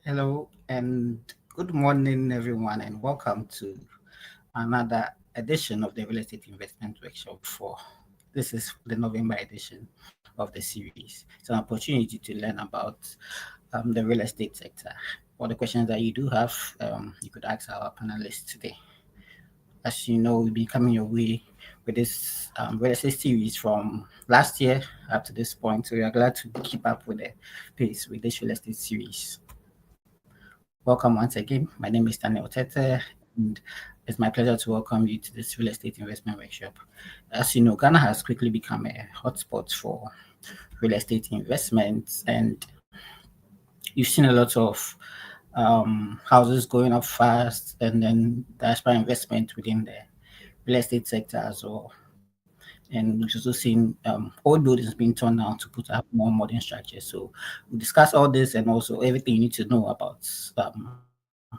Hello and good morning, everyone, and welcome to another edition of the Real Estate Investment Workshop. For this is the November edition of the series. It's an opportunity to learn about the real estate sector. All the questions that you do have, you could ask our panelists today. As you know, we'll be coming your way with this real estate series from last year up to this point. So we are glad to keep up with the pace with this real estate series. Welcome once again. My name is Daniel Tete, and it's my pleasure to welcome you to this real estate investment workshop. As you know, Ghana has quickly become a hotspot for real estate investments, and you've seen a lot of houses going up fast, and then there's investment within the real estate sector as well. And we've also seen old buildings being torn down to put up more modern structures. So we discuss all this and also everything you need to know about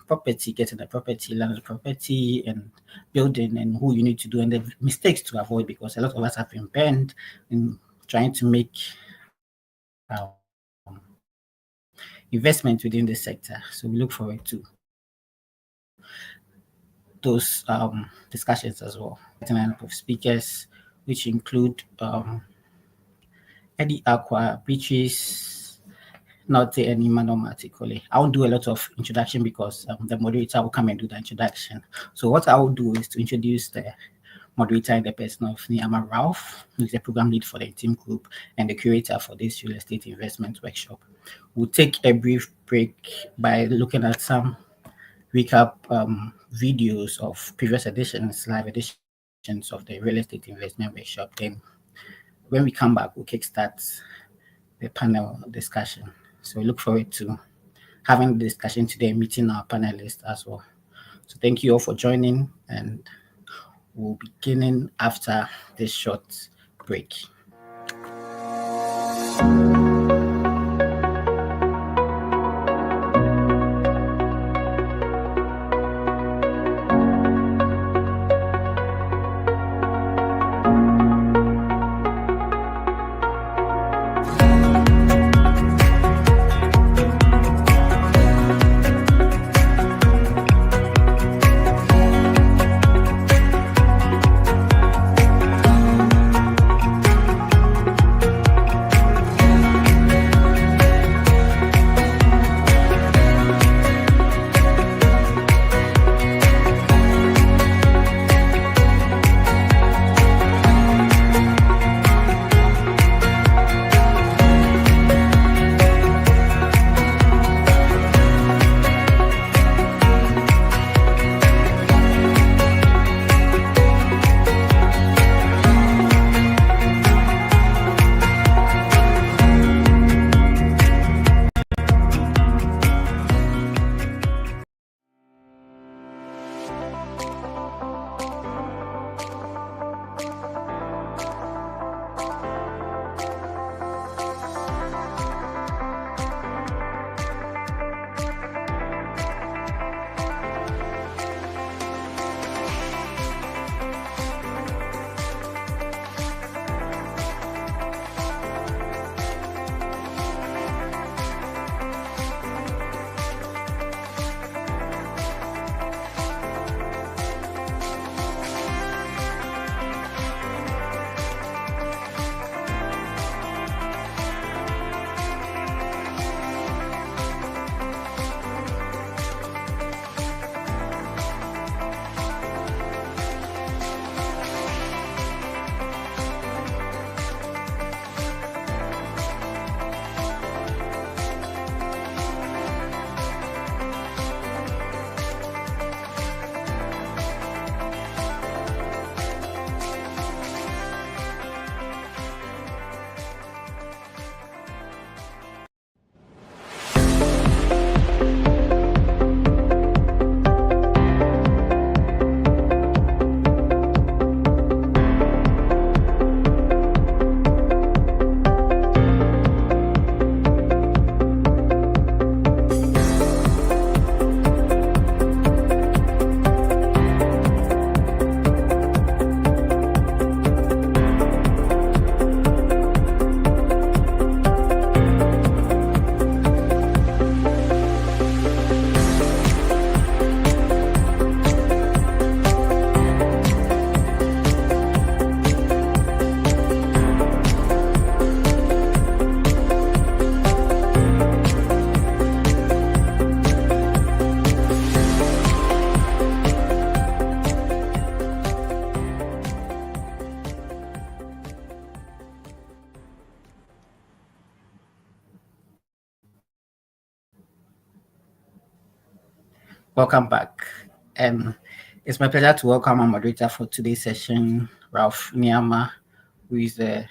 property, getting a property, landed property, and building, and who you need to do, and the mistakes to avoid, because a lot of us have been burned in trying to make investment within the sector. So we look forward to those discussions as well. A lineup of speakers, which include Eddie Aqua, Beatrice, Note, and Emmanuel Matikole. I won't do a lot of introduction because the moderator will come and do the introduction. So what I will do is to introduce the moderator in the person of Niyama Ralph, who is the program lead for the team group and the curator for this real estate investment workshop. We'll take a brief break by looking at some recap videos of previous editions, live editions of the real estate investment workshop. Then when we come back, we'll kickstart the panel discussion. So we look forward to having the discussion today, meeting our panelists as well. So thank you all for joining, and we'll be beginning after this short break. Welcome back. It's my pleasure to welcome our moderator for today's session, Ralph Nyama, who is the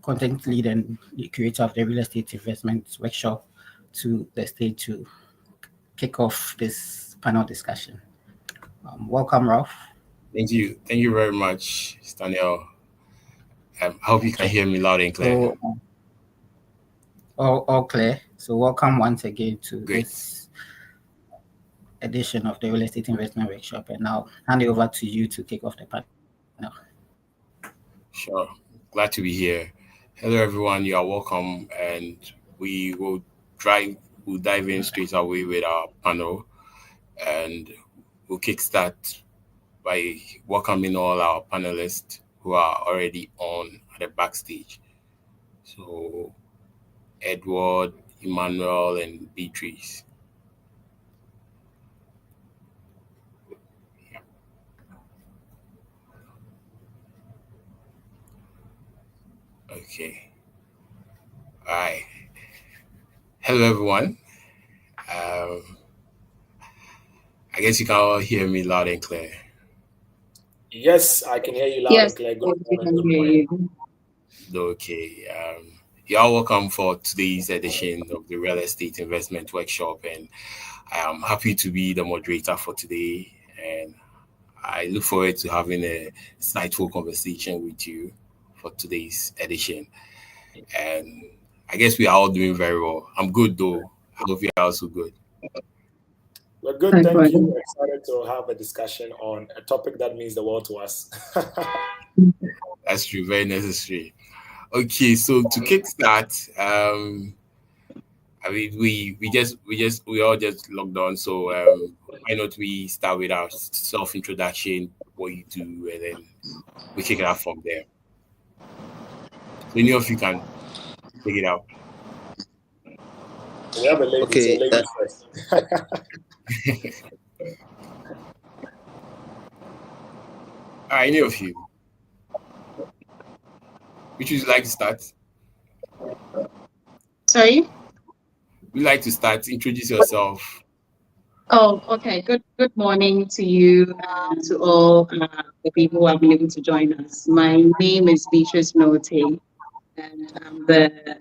content lead and the creator of the Real Estate Investment Workshop, to the stage to kick off this panel discussion. Welcome, Ralph. Thank you. Thank you very much, Staniel. I hope you can hear me loud and clear. So, all clear. So welcome once again to this edition of the Real Estate Investment Workshop. And now hand it over to you to kick off the panel. Sure. Glad to be here. Hello, everyone. You are welcome. And we will dive in straight away with our panel. And we'll kickstart by welcoming all our panelists who are already on at the backstage. So, Edward, Emmanuel, and Beatrice. Okay. All right. Hello, everyone. I guess you can all hear me loud and clear. Yes, I can hear you loud and clear. Good morning. Okay. You're all welcome for today's edition of the Real Estate Investment Workshop, and I am happy to be the moderator for today. And I look forward to having a insightful conversation with you for today's edition. And I guess we are all doing very well. I'm good though. I hope you are also good. We're good, thank you. We're excited to have a discussion on a topic that means the world to us. That's true, very necessary. Okay, so to kickstart, I mean, we all just logged on, so why not we start with our self-introduction, what you do, and then we kick it out from there. So any of you can take it out. We have a lady, okay, so ladies first. All right, any of you. Which would you like to start? Sorry? Would you like to start? Introduce yourself. Oh, okay. Good morning to you and to all the people who have been able to join us. My name is Beatrice Note, and I'm the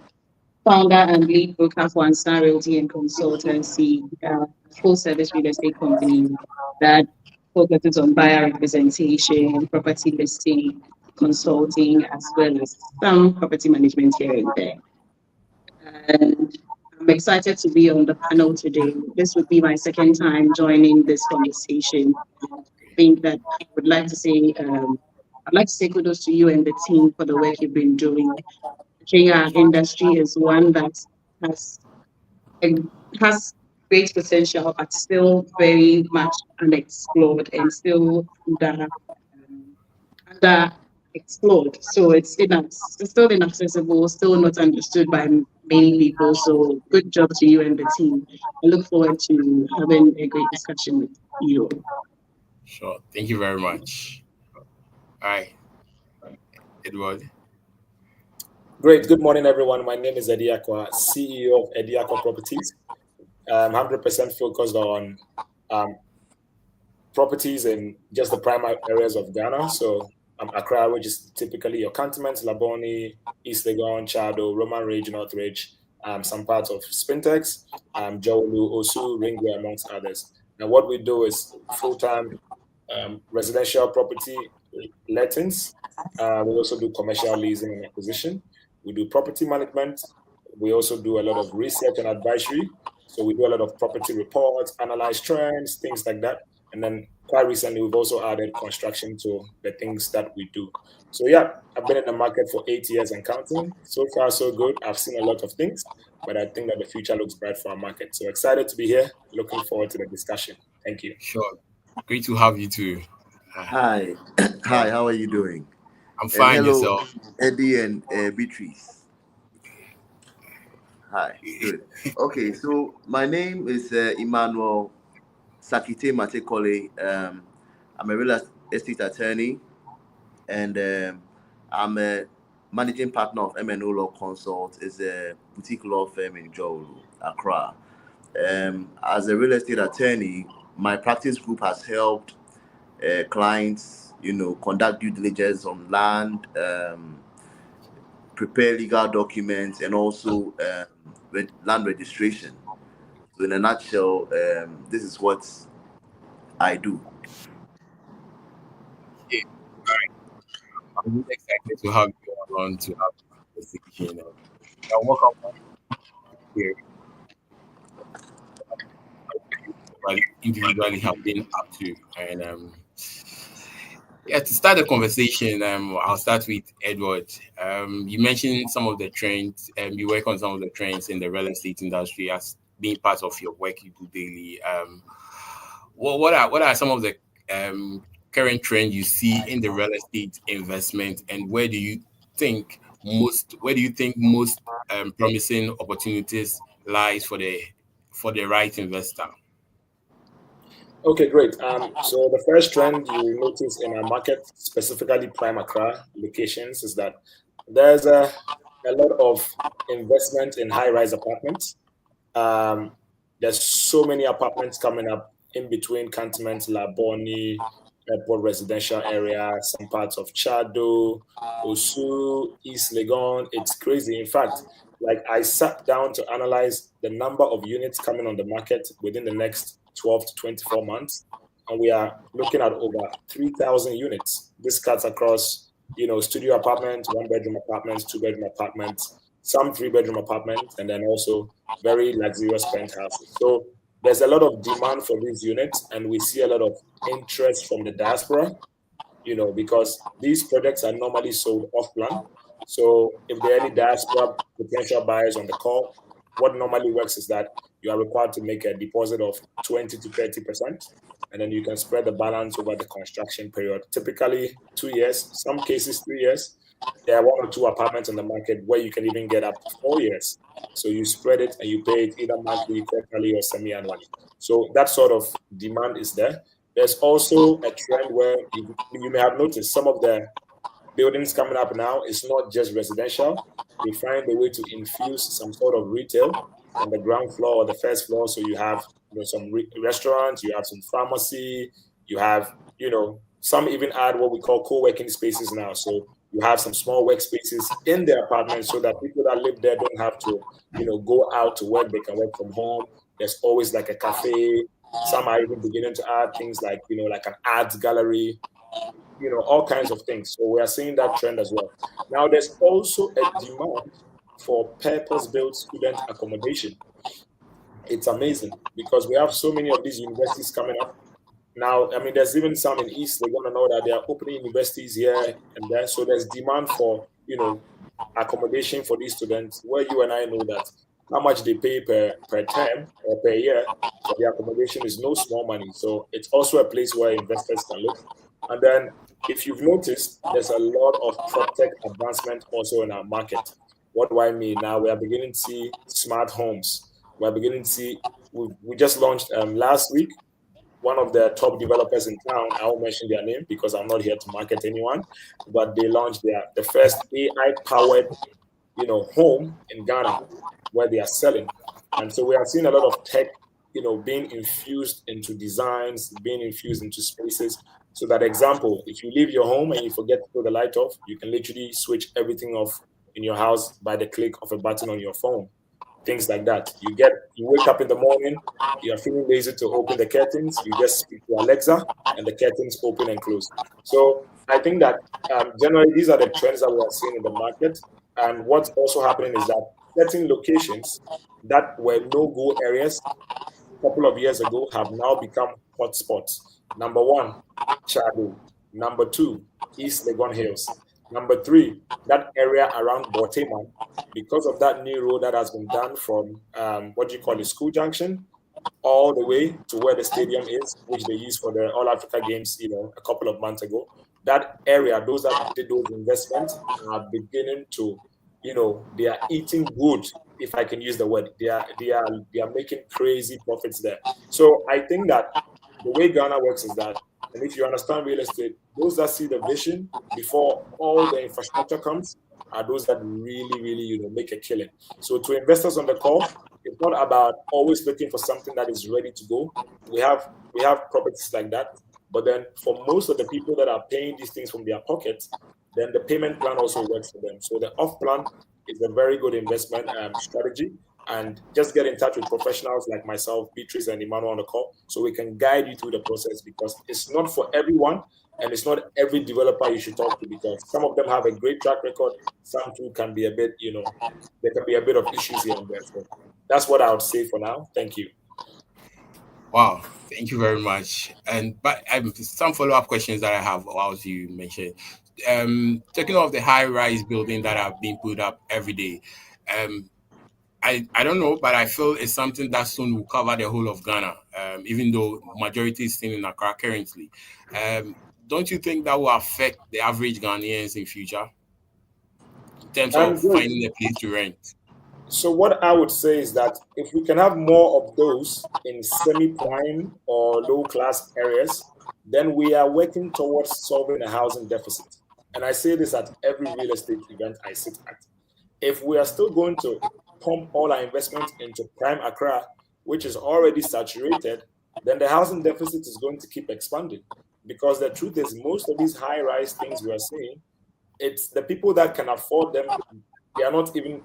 founder and lead broker for Ansar Realty and Consultancy, a full-service real estate company that focuses on buyer representation, property listing, consulting, as well as some property management here and there. And I'm excited to be on the panel today. This would be my second time joining this conversation. I think that I would like to say, I'd like to say kudos to you and the team for the work you've been doing. I think our industry is one that has great potential, but still very much unexplored and still under explored. So it's still inaccessible, still not understood by many people. So good job to you and the team. I look forward to having a great discussion with you. Sure. Thank you very much. All right. Edward. Great. Good morning, everyone. My name is Eddie Akwa, CEO of Eddie Akwa Properties. I'm 100% focused on properties in just the primary areas of Ghana. So Accra, which is typically your cantonments, Labone, East Legon, Chado, Roman Ridge, North Ridge, some parts of Spintex, Jowlu, Osu, Ringway, amongst others. And what we do is full-time residential property lettings. We also do commercial leasing and acquisition. We do property management. We also do a lot of research and advisory. So we do a lot of property reports, analyze trends, things like that. And then quite recently, we've also added construction to the things that we do. So yeah, I've been in the market for 8 years and counting. So far, so good. I've seen a lot of things, but I think that the future looks bright for our market. So excited to be here. Looking forward to the discussion. Thank you. Sure. Great to have you too. Hi. Hi, how are you doing? I'm fine. Hello, yourself? Eddie and Beatrice. Hi. Good. Okay, so my name is Emmanuel Sakite Matekole. I'm a real estate attorney, and I'm a managing partner of MNO Law Consult. It's a boutique law firm in Jowlu, Accra. As a real estate attorney, my practice group has helped clients, conduct due diligence on land, prepare legal documents, and also land registration. So in a nutshell, this is what I do. Okay. All right. I'm really excited to have you on to have this conversation. Welcome here. Individually have been up to, and to start the conversation, I'll start with Edward. You mentioned some of the trends, you work on some of the trends in the real estate industry as being part of your work you do daily. What are some of the current trends you see in the real estate investment, and where do you think most promising opportunities lies for the right investor? Okay, great. So the first trend you notice in our market, specifically prime Accra locations, is that there's a lot of investment in high-rise apartments. There's so many apartments coming up in between cantonments, Labone, Airport residential area, some parts of Chado, Osu, East Legon. It's crazy. In fact, like I sat down to analyze the number of units coming on the market within the next 12 to 24 months, and we are looking at over 3,000 units. This cuts across, studio apartments, 1-bedroom apartments, 2-bedroom apartments, some 3-bedroom apartments, and then also very luxurious penthouses. So there's a lot of demand for these units, and we see a lot of interest from the diaspora, because these projects are normally sold off plan. So if there are any diaspora potential buyers on the call, what normally works is that you are required to make a deposit of 20 to 30%, and then you can spread the balance over the construction period, typically 2 years, some cases 3 years. There are 1 or 2 apartments on the market where you can even get up to 4 years. So you spread it and you pay it either monthly, quarterly, or semi-annually. So that sort of demand is there. There's also a trend where you may have noticed some of the buildings coming up now is not just residential. They find a way to infuse some sort of retail on the ground floor or the first floor. So you have some restaurants, you have some pharmacy, you have some even add what we call co-working spaces now. So you have some small workspaces in their apartments so that people that live there don't have to go out to work. They can work from home. There's always like a cafe. Some are even beginning to add things like like an art gallery, all kinds of things. So we are seeing that trend as well. Now, there's also a demand for purpose-built student accommodation. It's amazing because we have so many of these universities coming up. Now, I mean, there's even some in East. They're going to know that they are opening universities here and there. So there's demand for, accommodation for these students, where you and I know that how much they pay per term or per year for the accommodation is no small money. So it's also a place where investors can look. And then if you've noticed, there's a lot of PropTech advancement also in our market. What do I mean? Now we are beginning to see smart homes. We're beginning to see, we just launched last week, one of the top developers in town. I won't mention their name because I'm not here to market anyone, but they launched the first AI-powered, home in Ghana where they are selling. And so we are seeing a lot of tech, being infused into designs, being infused into spaces. So that example, if you leave your home and you forget to put the light off, you can literally switch everything off in your house by the click of a button on your phone. Things like that. You wake up in the morning, you're feeling lazy to open the curtains, you just speak to Alexa and the curtains open and close. So I think that generally these are the trends that we are seeing in the market. And what's also happening is that certain locations that were no-go areas a couple of years ago have now become hotspots. Number 1, Chado. Number 2, East Legon Hills. Number 3, that area around Borteman, because of that new road that has been done from School Junction all the way to where the stadium is, which they used for the All Africa Games, a couple of months ago. That area, those that did those investments are beginning to, they are eating good, if I can use the word. They are making crazy profits there. So I think that the way Ghana works is that, and if you understand real estate, those that see the vision before all the infrastructure comes are those that really, really, make a killing. So to investors on the call, if not about always looking for something that is ready to go. We have properties like that, but then for most of the people that are paying these things from their pockets, then the payment plan also works for them. So the off plan is a very good investment strategy. And just get in touch with professionals like myself, Beatrice, and Emmanuel on the call, so we can guide you through the process, because it's not for everyone, and it's not every developer you should talk to, because some of them have a great track record, some too can be a bit, there can be a bit of issues here and there. So that's what I would say for now. Thank you. Wow, thank you very much. But some follow-up questions that I have, as you mentioned. Talking of the high-rise building that are being put up every day, I don't know, but I feel it's something that soon will cover the whole of Ghana, even though majority is still in Accra currently. Don't you think that will affect the average Ghanaians in future in terms of finding a place to rent? So what I would say is that if we can have more of those in semi-prime or low-class areas, then we are working towards solving a housing deficit. And I say this at every real estate event I sit at. If we are still going to pump all our investments into prime Accra, which is already saturated, then the housing deficit is going to keep expanding. Because the truth is, most of these high-rise things we are seeing, it's the people that can afford them. They are not even.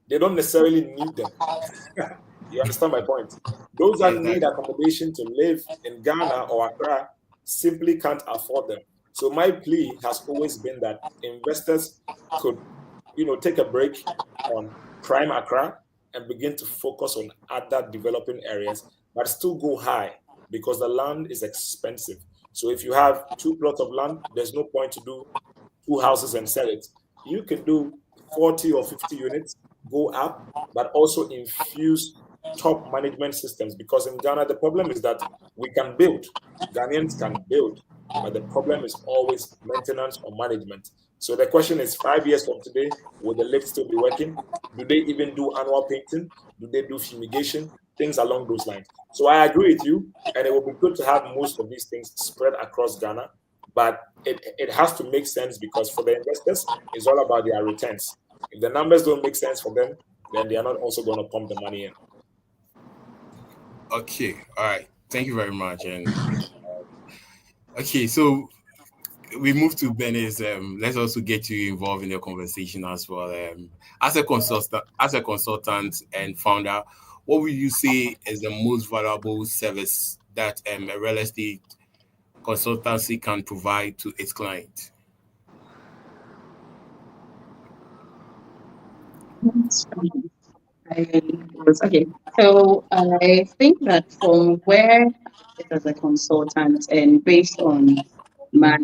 They don't necessarily need them. You understand my point? Those that need accommodation to live in Ghana or Accra simply can't afford them. So my plea has always been that investors could, take a break on prime Accra and begin to focus on other developing areas, but still go high, because the land is expensive. So if you have 2 plots of land, there's no point to do 2 houses and sell it. You can do 40 or 50 units, go up, but also infuse top management systems, because in Ghana, the problem is that we can build. Ghanaians can build, but the problem is always maintenance or management. So the question is, 5 years from today, will the lift still be working? Do they even do annual painting? Do they do fumigation? Things along those lines. So I agree with you, and it will be good to have most of these things spread across Ghana, but it has to make sense, because for the investors, it's all about their returns. If the numbers don't make sense for them, then they are not also going to pump the money in. Okay, all right. Thank you very much. And okay, so we move to Benes. Let's also get you involved in the conversation as well. As a consultant and founder, what would you say is the most valuable service that a real estate consultancy can provide to its client? Okay, so I think that from where as a consultant and based on my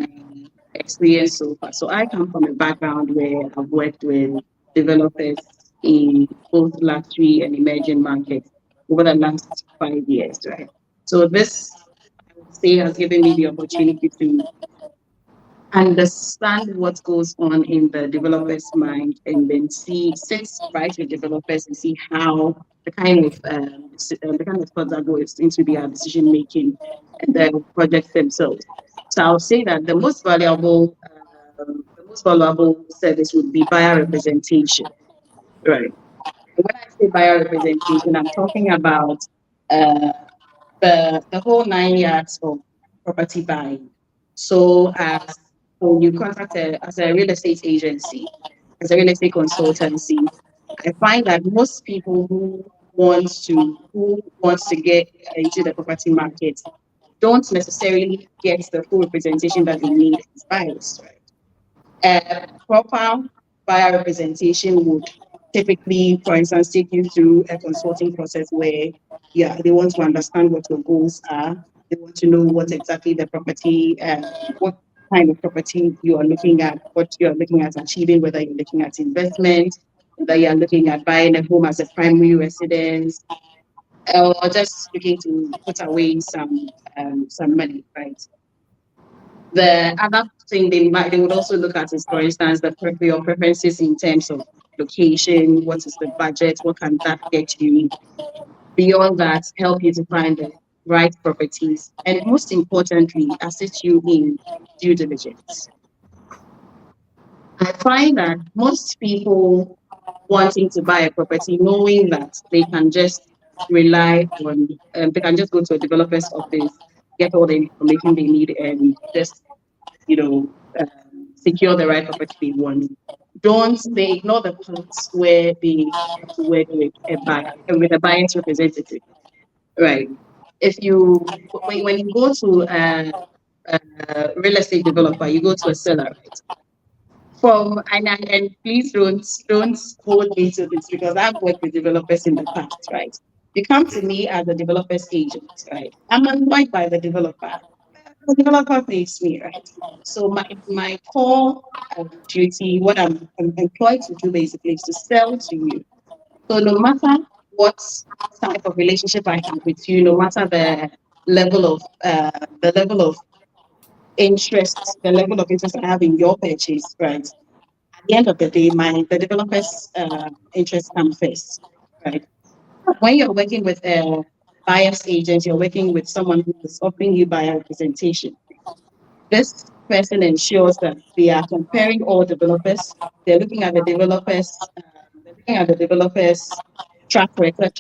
experience so far, so I come from a background where I've worked with developers in both luxury and emerging markets over the last 5 years, right? So this, I would say, has given me the opportunity to understand what goes on in the developer's mind, and then sit right with developers and see how the kind of thoughts that goes into their decision making and the projects themselves. So I'll say that the most valuable service would be buyer representation, right? When I say buyer representation, I'm talking about the whole 9 yards of property buying. So as when you contact as a real estate agency, as a real estate consultancy, I find that most people who want to get into the property market don't necessarily get the full representation that they need as buyers, right? Proper buyer representation would typically, for instance, take you through a consulting process where they want to understand what your goals are. They want to know what exactly the property, what kind of property you are looking at, what you are looking at achieving, whether you're looking at investment, whether you are looking at buying a home as a primary residence, or just looking to put away some money, right? The other thing they would also look at is, for instance, your preferences in terms of location. What is the budget? What can that get you? Beyond that, help you to find the right properties, and most importantly, assist you in due diligence. I find that most people wanting to buy a property, knowing that they can just rely on, they can just go to a developer's office, get all the information they need, and just, secure the right property they want. They ignore the parts where they have to work with a buyer and with a buyer's representative, right? If you when you go to a real estate developer, you go to a seller, right? And please don't hold me to this because I've worked with developers in the past, right? You come to me as a developer's agent, right? I'm employed by the developer. The developer pays me, right? So my core duty, what I'm employed to do basically is to sell to you. So no matter what type of relationship I have with you, no matter the level of interest, the level of interest I have in your purchase, right? At the end of the day, the developer's interests come first, right? When you're working with a buyer's agent, you're working with someone who is offering you buyer representation. This person ensures that they are comparing all developers. They're looking at the developers' track record.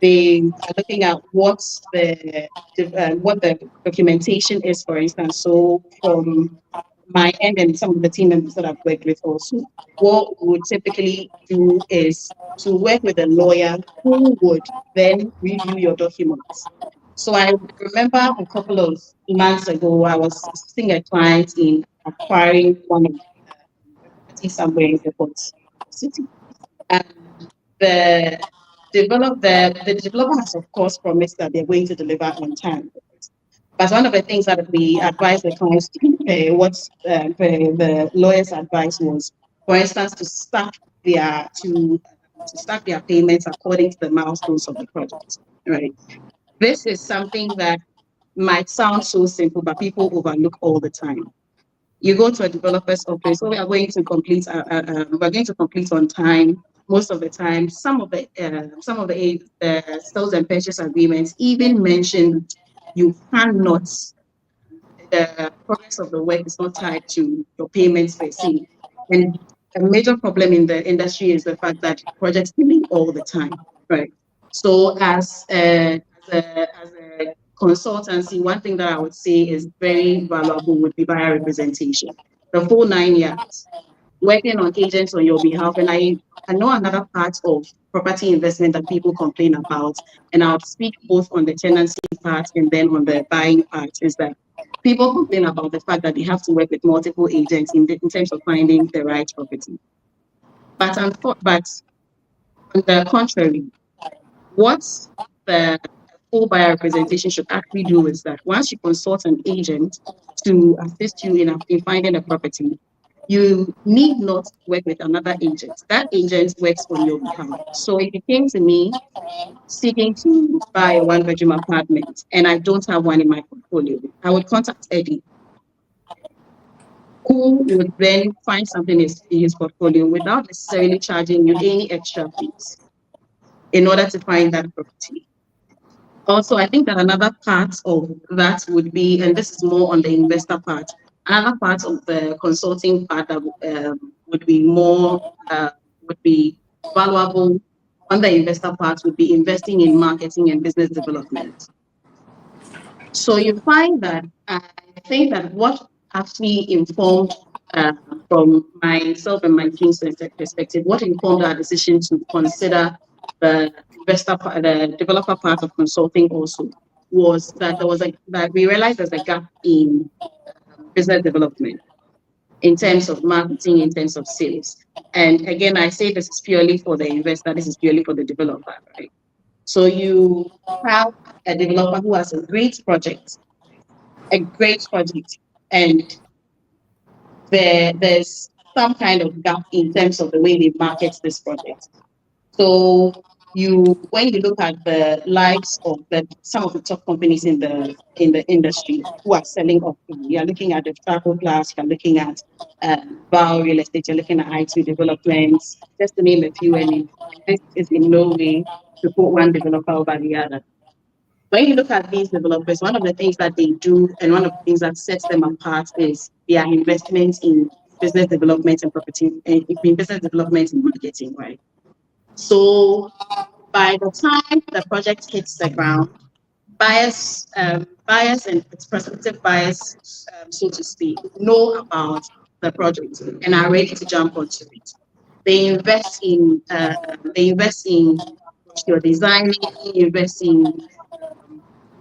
They are looking at what the documentation is, for instance. So from my end and some of the team members that I've worked with also, what we would typically do is to work with a lawyer who would then review your documents. So I remember a couple of months ago, I was assisting a client in acquiring one of the property somewhere in the port city. And the developer has, of course, promised that they're going to deliver on time. But one of the things that we advise the clients to do, the lawyer's advice was, for instance, to stack their payments according to the milestones of the project, right? This is something that might sound so simple, but people overlook all the time. You go to a developer's office, we are going to complete. We're going to complete on time. Most of the time, some of the sales and purchase agreements even mention you cannot. The progress of the work is not tied to your payments per se, and a major problem in the industry is the fact that projects delay all the time, right? So as a consultancy, one thing that I would say is very valuable would be buyer representation. The full 9 years, working on agents on your behalf. And I know another part of property investment that people complain about, and I'll speak both on the tenancy part and then on the buying part, is that people complain about the fact that they have to work with multiple agents in terms of finding the right property. But on the contrary, what the full buyer representation should actually do is that once you consult an agent to assist you in finding a property, you need not work with another agent. That agent works on your behalf. So if you came to me seeking to buy a one-bedroom apartment and I don't have one in my portfolio, I would contact Eddie, who would then find something in his portfolio without necessarily charging you any extra fees in order to find that property. Also, I think that another part of that would be, and this is more on the investor part, another part of the consulting part that would be valuable on the investor part would be investing in marketing and business development. So you find that I think that what actually informed from myself and my team's perspective, what informed our decision to consider the developer part of consulting also was that that we realized there's a gap in business development in terms of marketing, in terms of sales. And again, I say this is purely for the investor, this is purely for the developer, right? So you have a developer who has a great project, and there's some kind of gap in terms of the way they market this project. So when you look at the likes of some of the top companies in the industry who are selling off, you're looking at the Travel Plus, you're looking at Bao Real Estate, you're looking at I2 Developments, just to name a few. And this is in no way to put one developer over the other. When you look at these developers, one of the things that they do and one of the things that sets them apart is their investments in business development and property, in business development and marketing, right? So by the time the project hits the ground, buyers and prospective buyers, so to speak, know about the project and are ready to jump onto it. They invest in your designing, invest in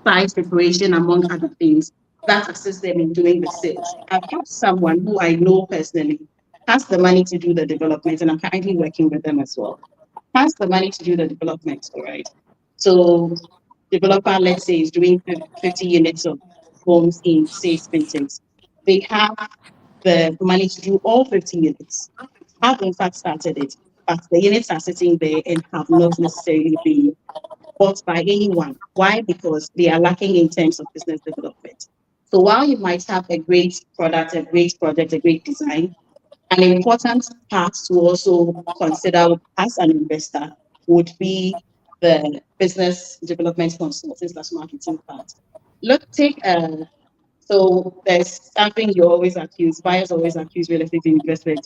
site preparation, among other things, that assists them in doing the sales. I've got someone who I know personally has the money to do the development, and I'm currently working with them as well. Has the money to do the development, all right? So, developer, let's say, is doing 50 units of homes in, say, Spintex. They have the money to do all 50 units, have in fact started it, but the units are sitting there and have not necessarily been bought by anyone. Why? Because they are lacking in terms of business development. So while you might have a great product, a great project, a great design, an important part to also consider as an investor would be the business development consultants slash marketing part. Look, so there's something you always accuse, buyers always accuse real estate investors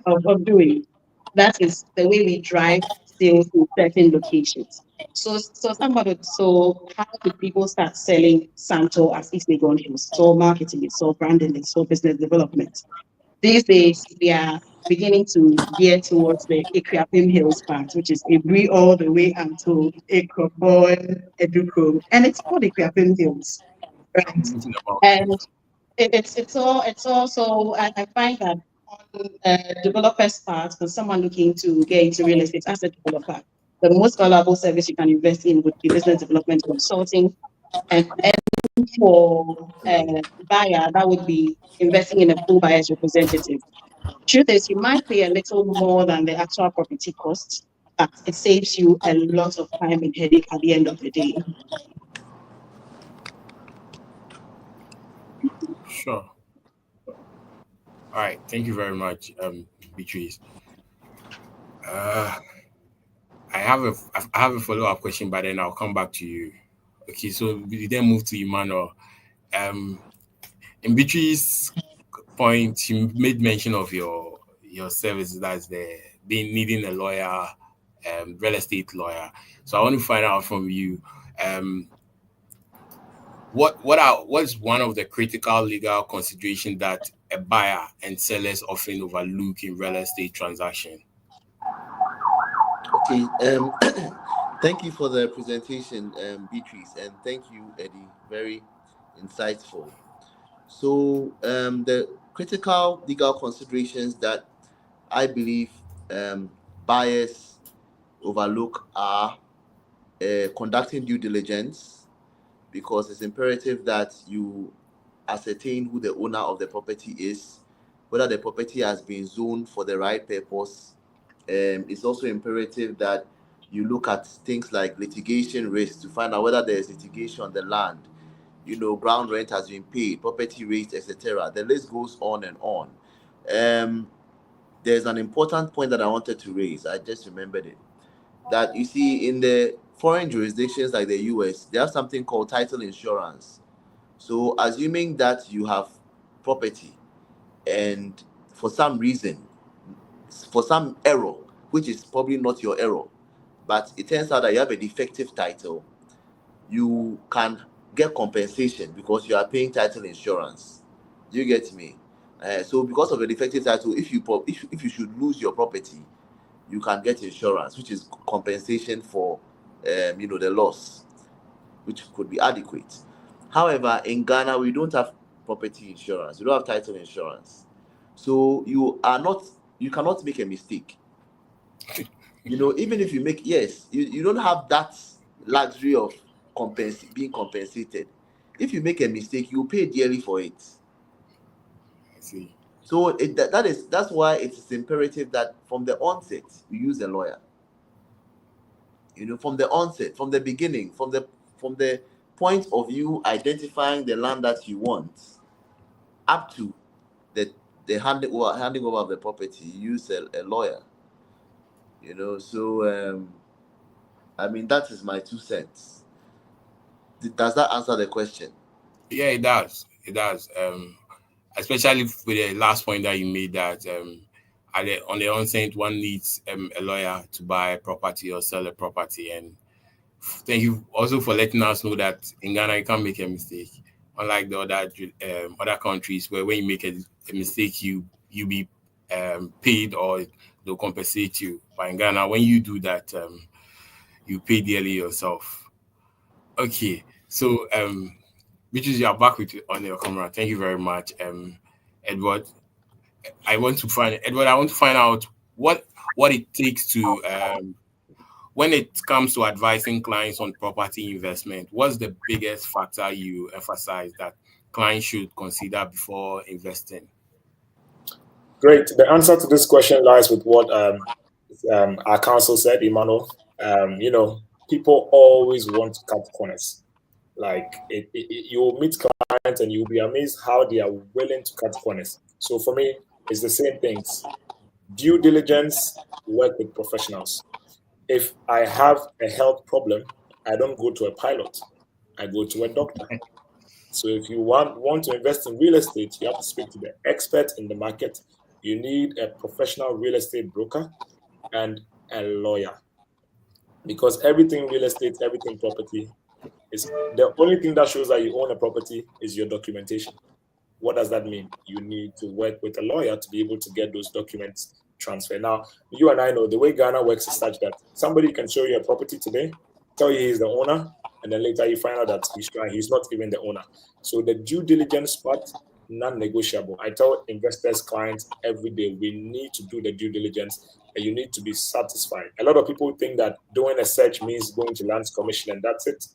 of doing. That is the way we drive sales in certain locations. So how do people start selling Santo as if they gone Hills? It's all marketing, it's all branding, it's all business development. These days, we are beginning to gear towards the Equiapim Hills part, which is Ibri all the way until Ekropon, Eduko, and it's called Equiapim Hills, right? And it's also I find that on developers' part, for someone looking to get into real estate as a developer, the most valuable service you can invest in would be business development consulting, and for buyer, that would be investing in a full buyer's representative. Truth is, you might pay a little more than the actual property cost, but it saves you a lot of time and headache at the end of the day. Sure. All right. Thank you very much, Beatrice. I have a follow-up question, but then I'll come back to you. Okay, so we then move to Emmanuel. In Beatrice's point, you made mention of your services, that's the being needing a lawyer, real estate lawyer. So I want to find out from you, what's one of the critical legal considerations that a buyer and sellers often overlook in real estate transaction? Okay. Thank you for the presentation, Beatrice, and thank you, Eddie. Very insightful. So, the critical legal considerations that I believe buyers overlook are conducting due diligence, because it's imperative that you ascertain who the owner of the property is, whether the property has been zoned for the right purpose. It's also imperative that you look at things like litigation risk to find out whether there is litigation on the land, ground rent has been paid, property rates, etc. The list goes on and on. There's an important point that I wanted to raise. I just remembered it. That you see, in the foreign jurisdictions like the US, they have something called title insurance. So assuming that you have property and for some reason, for some error, which is probably not your error, but it turns out that you have a defective title, you can get compensation because you are paying title insurance. Do you get me? So because of a defective title, if you should lose your property, you can get insurance, which is compensation for the loss, which could be adequate. However, in Ghana, we don't have property insurance. We don't have title insurance. So you cannot make a mistake. Even if you make, you don't have that luxury of being compensated. If you make a mistake, you pay dearly for it. I see. So that's why it is imperative that from the onset you use a lawyer. From the onset, from the beginning, from the point of view identifying the land that you want, up to the handing over of the property, you use a lawyer. So that is my 2 cents. Does that answer the question? Yeah, it does. Especially with the last point that you made, that on the onset, one needs a lawyer to buy a property or sell a property. And thank you also for letting us know that in Ghana you can't make a mistake, unlike the other countries where when you make a mistake, you be paid or they'll compensate you. But in Ghana, when you do that, you pay dearly yourself. Okay, so Beatrice, you are back on your camera. Thank you very much, Edward. I want to find out what it takes to when it comes to advising clients on property investment. What's the biggest factor you emphasize that clients should consider before investing? Great. The answer to this question lies with what our counsel said, Emmanuel. People always want to cut corners. Like you'll meet clients and you'll be amazed how they are willing to cut corners. So for me, it's the same things. Due diligence, work with professionals. If I have a health problem, I don't go to a pilot. I go to a doctor. So if you want to invest in real estate, you have to speak to the expert in the market. You need a professional real estate broker and a lawyer. Because everything real estate, everything property, is the only thing that shows that you own a property is your documentation. What does that mean? You need to work with a lawyer to be able to get those documents transferred. Now, you and I know the way Ghana works is such that somebody can show you a property today, tell you he's the owner, and then later you find out that he's not even the owner. So the due diligence part, non-negotiable. I tell investors, clients every day, we need to do the due diligence and you need to be satisfied. A lot of people think that doing a search means going to Lands Commission and that's it.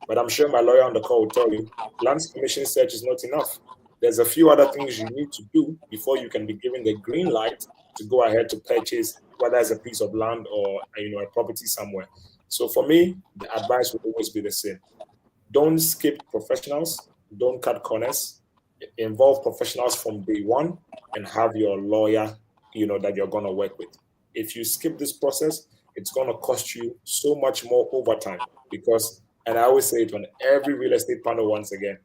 But I'm sure my lawyer on the call will tell you, Lands Commission search is not enough. There's a few other things you need to do before you can be given the green light to go ahead to purchase, whether it's a piece of land or a property somewhere. So for me, the advice will always be the same. Don't skip professionals. Don't cut corners. Involve professionals from day one and have your lawyer, that you're going to work with. If you skip this process, it's going to cost you so much more over time because, and I always say it on every real estate panel once again,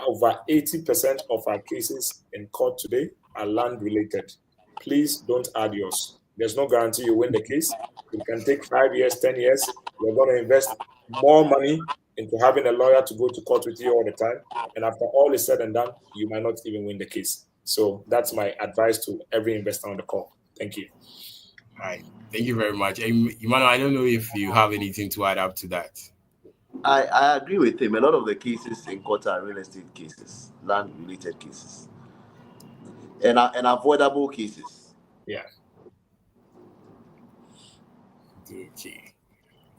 over 80% of our cases in court today are land related. Please don't add yours. There's no guarantee you win the case. It can take 5 years, 10 years. You're going to invest more money into having a lawyer to go to court with you all the time. And after all is said and done, you might not even win the case. So that's my advice to every investor on the call. Thank you. All right. Thank you very much. Emmanuel, I don't know if you have anything to add up to that. I agree with him. A lot of the cases in court are real estate cases, land-related cases, and avoidable cases. Yeah.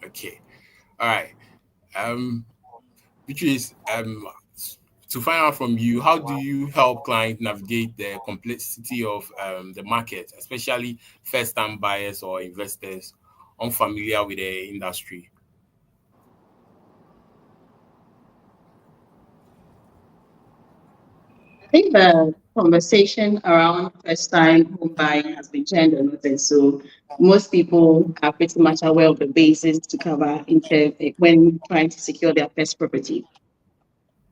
Okay. All right. Beatrice, to find out from you, how do you help clients navigate the complexity of the market, especially first-time buyers or investors unfamiliar with the industry? I think the conversation around first-time home buying has been changed a lot, so most people are pretty much aware of the basis to cover when trying to secure their first property.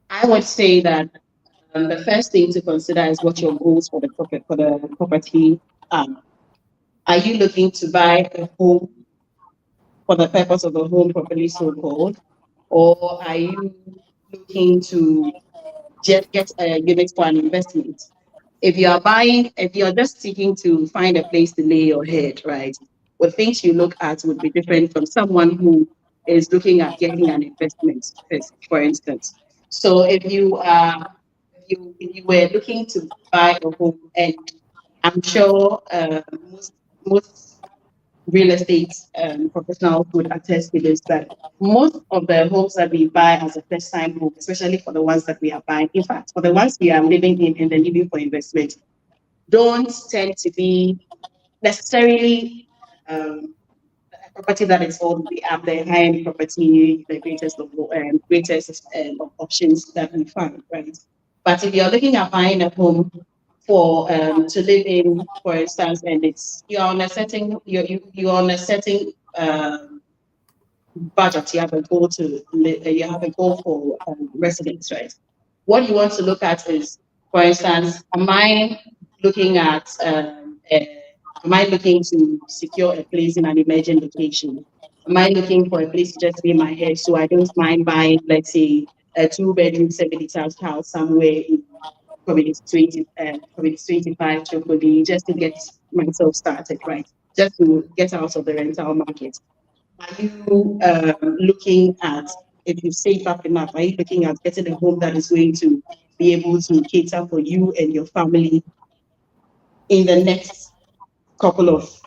I would say that the first thing to consider is what your goals for the property are. Are you looking to buy a home for the purpose of a home properly so-called, or are you looking to just get a unit for an investment? If you're just seeking to find a place to lay your head, right? What things you look at would be different from someone who is looking at getting an investment first, for instance. So if you were looking to buy a home, and I'm sure most real estate professionals would attest to this, that most of the homes that we buy as a first-time home, especially for the ones that we are buying, in fact, for the ones we are living in and then living for investment, don't tend to be necessarily a property that is all the high-end property, the greatest of options that we find, right? But if you're looking at buying a home for to live in, for instance, and you're on a certain budget, you have a goal for residence, right? What you want to look at is, for instance, am I looking at a Am I looking to secure a place in an emerging location? Am I looking for a place to just be in my head so I don't mind buying, let's say, a 2-bedroom, 70,000 house somewhere in Providence 25 Chocody, just to get myself started, right? Just to get out of the rental market. Are you looking at, if you save up enough, are you looking at getting a home that is going to be able to cater for you and your family in the next couple of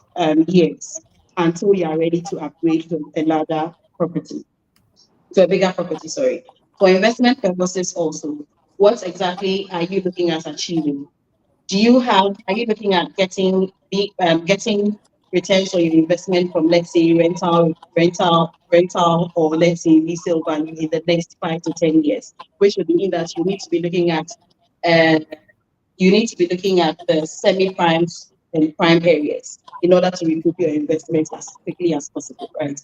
years until you are ready to upgrade to a larger property, to a bigger property, sorry. For investment purposes also, what exactly are you looking at achieving? Are you looking at getting returns on your investment from, let's say, rental, or let's say resale value in the next 5 to 10 years, which would mean that you need to be looking at the semi-prime and prime areas in order to recoup your investment as quickly as possible, right?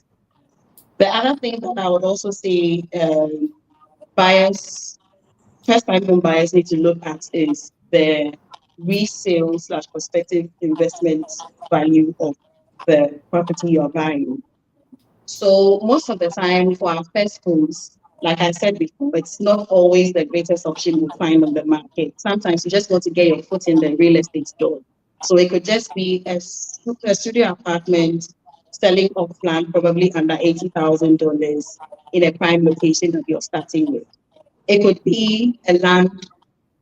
The other thing that I would also say, first-time home buyers need to look at is the resale / prospective investment value of the property you're buying. So most of the time for our first homes, like I said before, it's not always the greatest option you find on the market. Sometimes you just want to get your foot in the real estate door. So it could just be a studio apartment selling off plan, probably under $80,000 in a prime location that you're starting with. It could be a land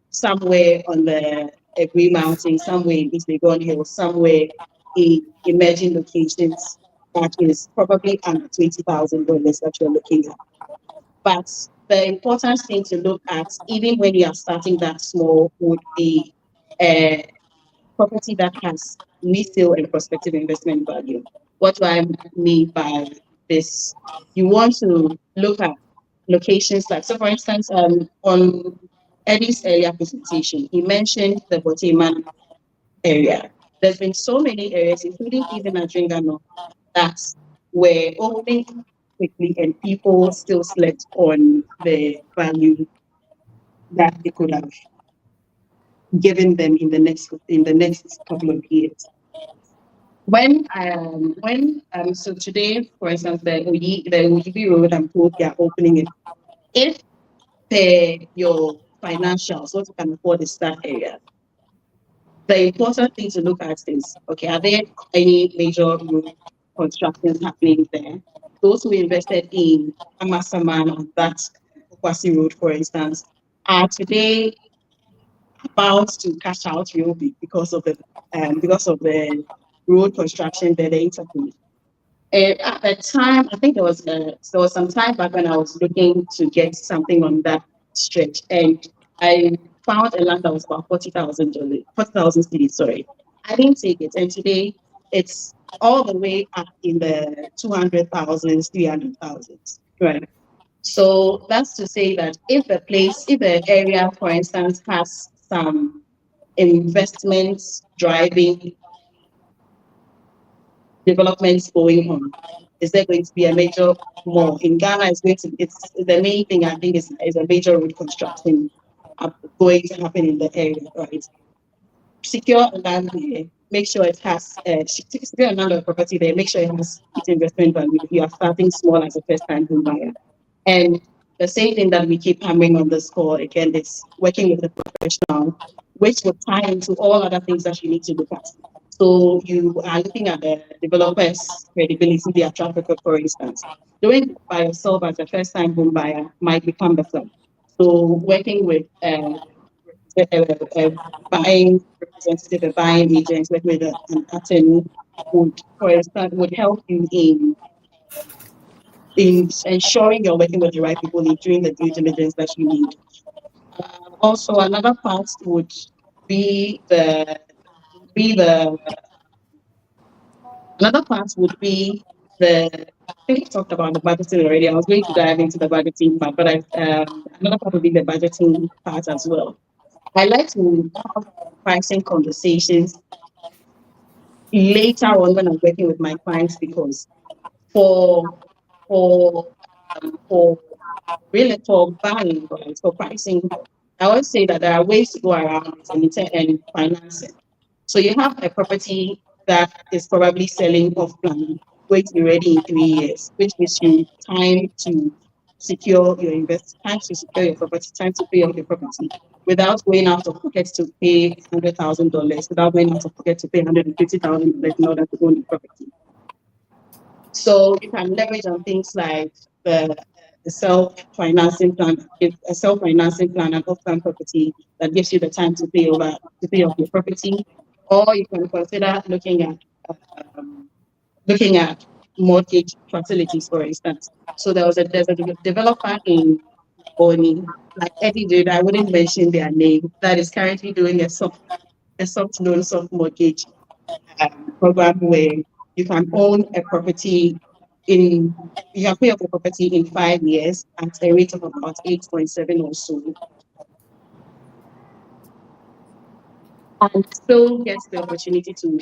somewhere on the Green Mountain, somewhere in East Legon Hill, somewhere in emerging locations that is probably under $20,000 that you're looking at. But the important thing to look at, even when you are starting that small, would be a property that has resale and prospective investment value. What do I mean by this? You want to look at locations like, so for instance, on Eddie's earlier presentation, he mentioned the Boteman area. There's been so many areas, including even Adringano, that were opening quickly and people still slept on the value that they could have given them in the next couple of years. So today, for instance, the Oyibi Road and Port, they are opening it. If your financials, what you can afford is that area, the important thing to look at is, okay, are there any major road constructions happening there? Those who invested in Amasaman on that Okwasi Road, for instance, are today about to cash out real big because of the road construction that they interviewed. At the time, I think there was some time back when I was looking to get something on that stretch, and I found a land that was about 40,000 cedis. Sorry, I didn't take it, and today it's all the way up in the 200,000s, 300,000s, right? So that's to say that if the area, for instance, has some investments driving developments going on, is there going to be a major mall in Ghana? It's the main thing I think is a major road construction going to happen in the area, right? Secure a land there, make sure it has secure a land or property there, make sure it has its investment value if you are starting small as a first-time home buyer. And the same thing that we keep hammering on this call again is working with a professional, which will tie into all other things that you need to look at. So you are looking at the developer's credibility, their track record, for instance. Doing it by yourself as a first-time home buyer might become the flop. So working with a buying representative, a buying agent, working with an attorney would help you in ensuring you're working with the right people in doing the due diligence that you need. Also, another part would be the I think we talked about the budgeting already. I was going to dive into the budgeting part, but another part would be the budgeting part as well. I like to have pricing conversations later on when I'm working with my clients, because for buying, right, for pricing, I always say that there are ways to go around it and financing. So you have a property that is probably selling off plan, going to be ready in 3 years, which gives you time to secure your time to secure your property, time to pay off your property without going out of pocket to pay $100,000, without going out of pocket to pay $150,000 in order to own the property. So you can leverage on things like the self-financing plan, a self-financing plan, and off-plan property that gives you the time to pay off your property, or you can consider looking at mortgage facilities, for instance. So there's a developer in Bonny, like Eddie did, I wouldn't mention their name, that is currently doing a soft loan, soft mortgage program where you can own a property you can pay off the property in 5 years at a rate of about 8.7 or so, and still gets the opportunity to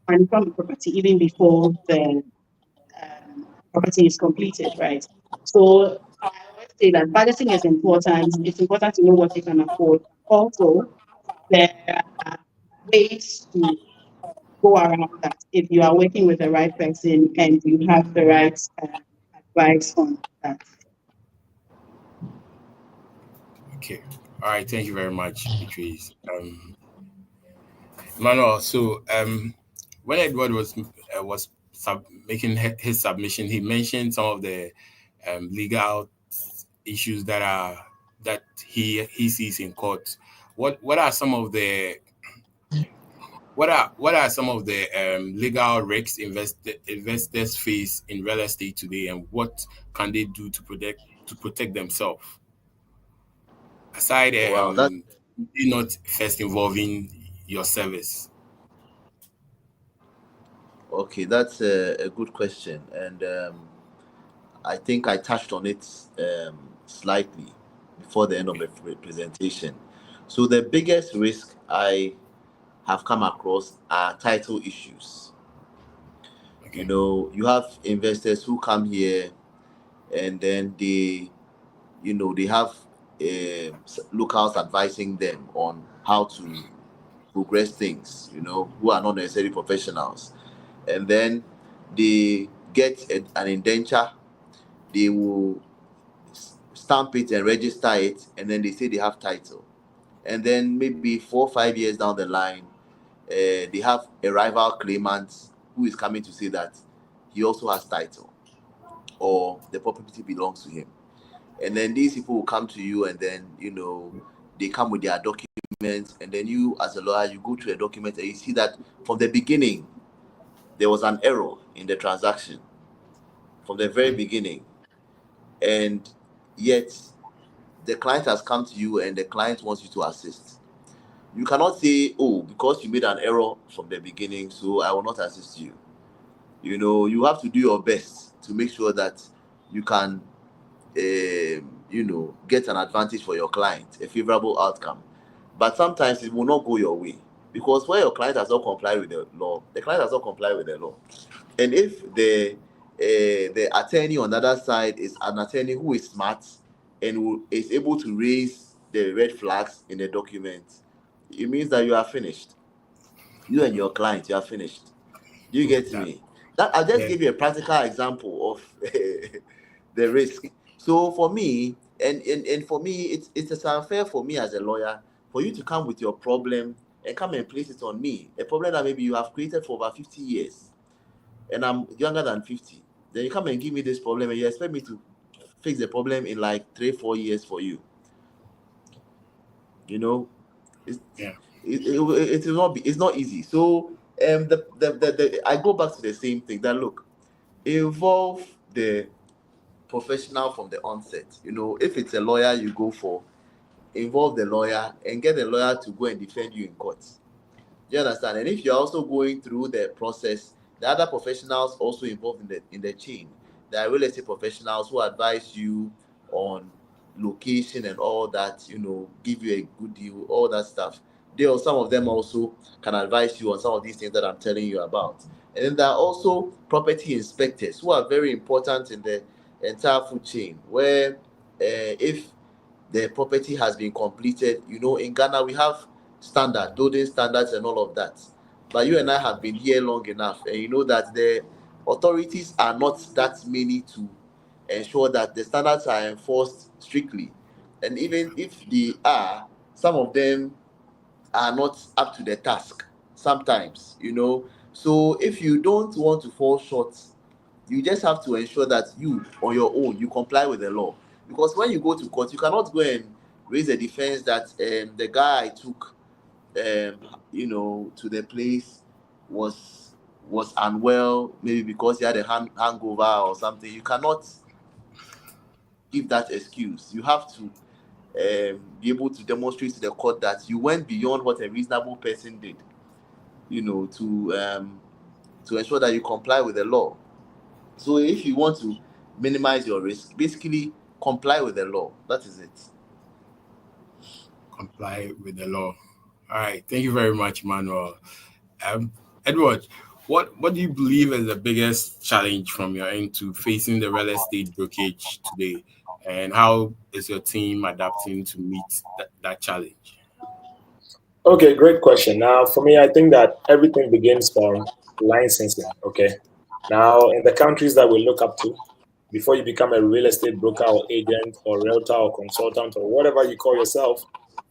fund from the property even before the property is completed, right? So I always say that budgeting is important. It's important to know what you can afford. Also, there are ways to go around that if you are working with the right person and you have the right advice on that. Okay. All right. Thank you very much, Beatrice. Emmanuel, so when Edward was making his submission, he mentioned some of the legal issues that he sees in court. What are some of the legal risks investors face in real estate today, and what can they do to protect themselves? Aside, not first involving your service. Okay, that's a good question, and I think I touched on it slightly before the end of the presentation. So the biggest risk I have come across are title issues. Okay. You know, you have investors who come here and then they have locals advising them on how to progress things, who are not necessarily professionals. And then they get an indenture, they will stamp it and register it, and then they say they have title. And then maybe 4 or 5 years down the line, they have a rival claimant who is coming to say that he also has title or the property belongs to him. And then these people will come to you and then, they come with their documents, and then you as a lawyer, you go through a document and you see that from the beginning, there was an error in the transaction from the very beginning. And yet the client has come to you and the client wants you to assist. You cannot say, oh, because you made an error from the beginning, so I will not assist you. You have to do your best to make sure that you can get an advantage for your client, a favorable outcome. But sometimes it will not go your way, because where your client has not complied with the law, the client has not complied with the law. And if the attorney on the other side is an attorney who is smart and who is able to raise the red flags in the document, it means that you are finished. You and your client, you are finished. Do you get me? That I'll just give you a practical example of the risk. So for me, and for me, it's unfair for me as a lawyer for you to come with your problem and come and place it on me. A problem that maybe you have created for over 50 years, and I'm younger than 50. Then you come and give me this problem, and you expect me to fix the problem in like 3-4 years for you. It will not be. It's not easy. So I go back to the same thing. That look, involve the professional from the onset. If it's a lawyer you go for, involve the lawyer and get the lawyer to go and defend you in court. Do you understand? And if you're also going through the process, the other professionals also involved in the chain. There are real estate professionals who advise you on location and all that, give you a good deal, all that stuff. Some of them also can advise you on some of these things that I'm telling you about. And then there are also property inspectors who are very important in the entire food chain, where if the property has been completed, in Ghana we have building standards and all of that. but you and I have been here long enough, and you know that the authorities are not that many to ensure that the standards are enforced strictly. And even if they are, some of them are not up to the task sometimes, So if you don't want to fall short, you just have to ensure that you, on your own, you comply with the law. Because when you go to court, you cannot go and raise a defense that the guy I took, to the place was unwell, maybe because he had a hangover or something. You cannot give that excuse. You have to be able to demonstrate to the court that you went beyond what a reasonable person did, to ensure that you comply with the law. So if you want to minimize your risk, basically comply with the law. That is it. Comply with the law. All right. Thank you very much, Manuel. Edward, what do you believe is the biggest challenge from your end to facing the real estate brokerage today? And how is your team adapting to meet that challenge? Okay, great question. Now, for me, I think that everything begins from licensing. Okay. Now, in the countries that we look up to, before you become a real estate broker or agent or realtor or consultant or whatever you call yourself,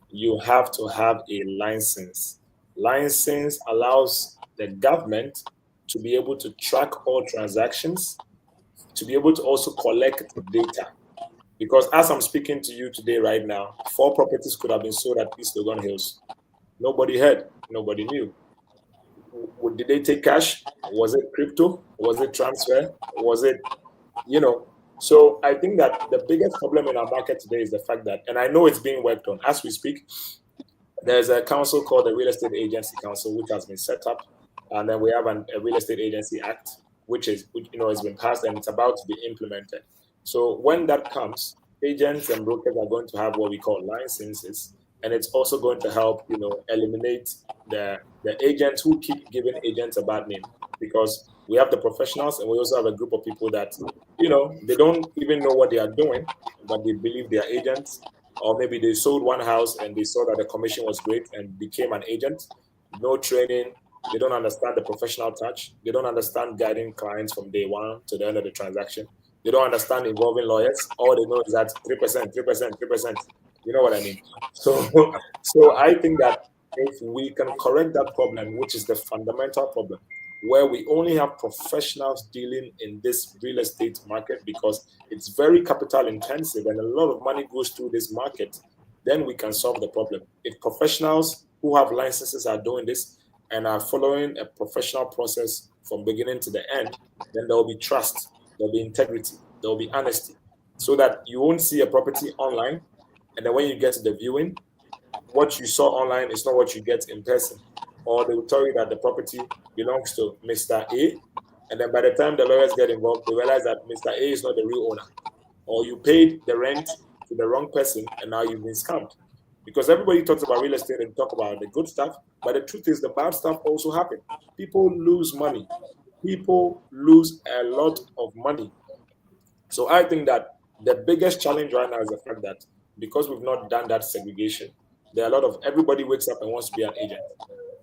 you have to have a license. License allows the government to be able to track all transactions, to be able to also collect data. Because as I'm speaking to you today, right now, 4 properties could have been sold at East Legon Hills. Nobody heard, nobody knew. Did they take cash? Was it crypto? Was it transfer? Was it, So I think that the biggest problem in our market today is the fact that, and I know it's being worked on as we speak, there's a council called the Real Estate Agency Council, which has been set up. And then we have a Real Estate Agency Act, which has been passed and it's about to be implemented. So when that comes, agents and brokers are going to have what we call licenses. And it's also going to help, eliminate the agents who keep giving agents a bad name, because we have the professionals and we also have a group of people that, they don't even know what they are doing, but they believe they are agents. Or maybe they sold one house and they saw that the commission was great and became an agent. No training. They don't understand the professional touch. They don't understand guiding clients from day one to the end of the transaction. They don't understand involving lawyers. All they know is that 3%, 3%, 3%. You know what I mean? So I think that if we can correct that problem, which is the fundamental problem, where we only have professionals dealing in this real estate market because it's very capital intensive and a lot of money goes through this market, then we can solve the problem. If professionals who have licenses are doing this and are following a professional process from beginning to the end, then there will be trust, there will be integrity, there will be honesty, so that you won't see a property online and then when you get to the viewing, what you saw online is not what you get in person. Or they will tell you that the property belongs to Mr. A, and then by the time the lawyers get involved, they realize that Mr. A is not the real owner. Or you paid the rent to the wrong person, and now you've been scammed. Because everybody talks about real estate and talk about the good stuff, but the truth is the bad stuff also happens. People lose money. People lose a lot of money. So I think that the biggest challenge right now is the fact that because we've not done that segregation, there are a lot of, everybody wakes up and wants to be an agent.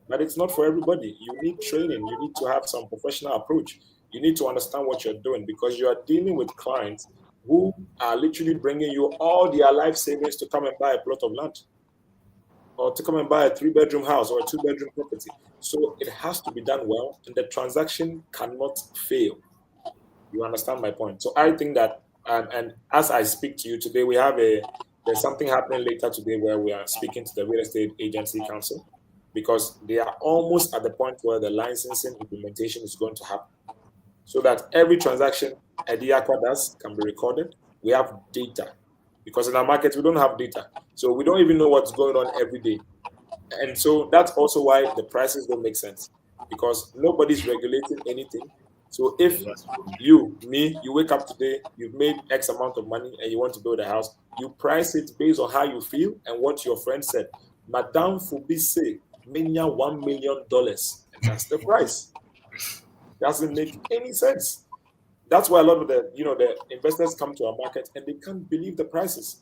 But it's not for everybody. You need training. You need to have some professional approach. You need to understand what you're doing because you are dealing with clients who are literally bringing you all their life savings to come and buy a plot of land or to come and buy a 3-bedroom house or a 2-bedroom property. So it has to be done well and the transaction cannot fail. You understand my point? So I think that, and as I speak to you today, there's something happening later today where we are speaking to the Real Estate Agency Council, because they are almost at the point where the licensing implementation is going to happen. So that every transaction Ediaqua does can be recorded. We have data. Because in our market, we don't have data. So we don't even know what's going on every day. And so that's also why the prices don't make sense. Because nobody's regulating anything. So if you wake up today, you've made X amount of money and you want to build a house, you price it based on how you feel and what your friend said. Madame Fubi say, $1 million. That's the price. Doesn't make any sense. That's why a lot of the investors come to our market and they can't believe the prices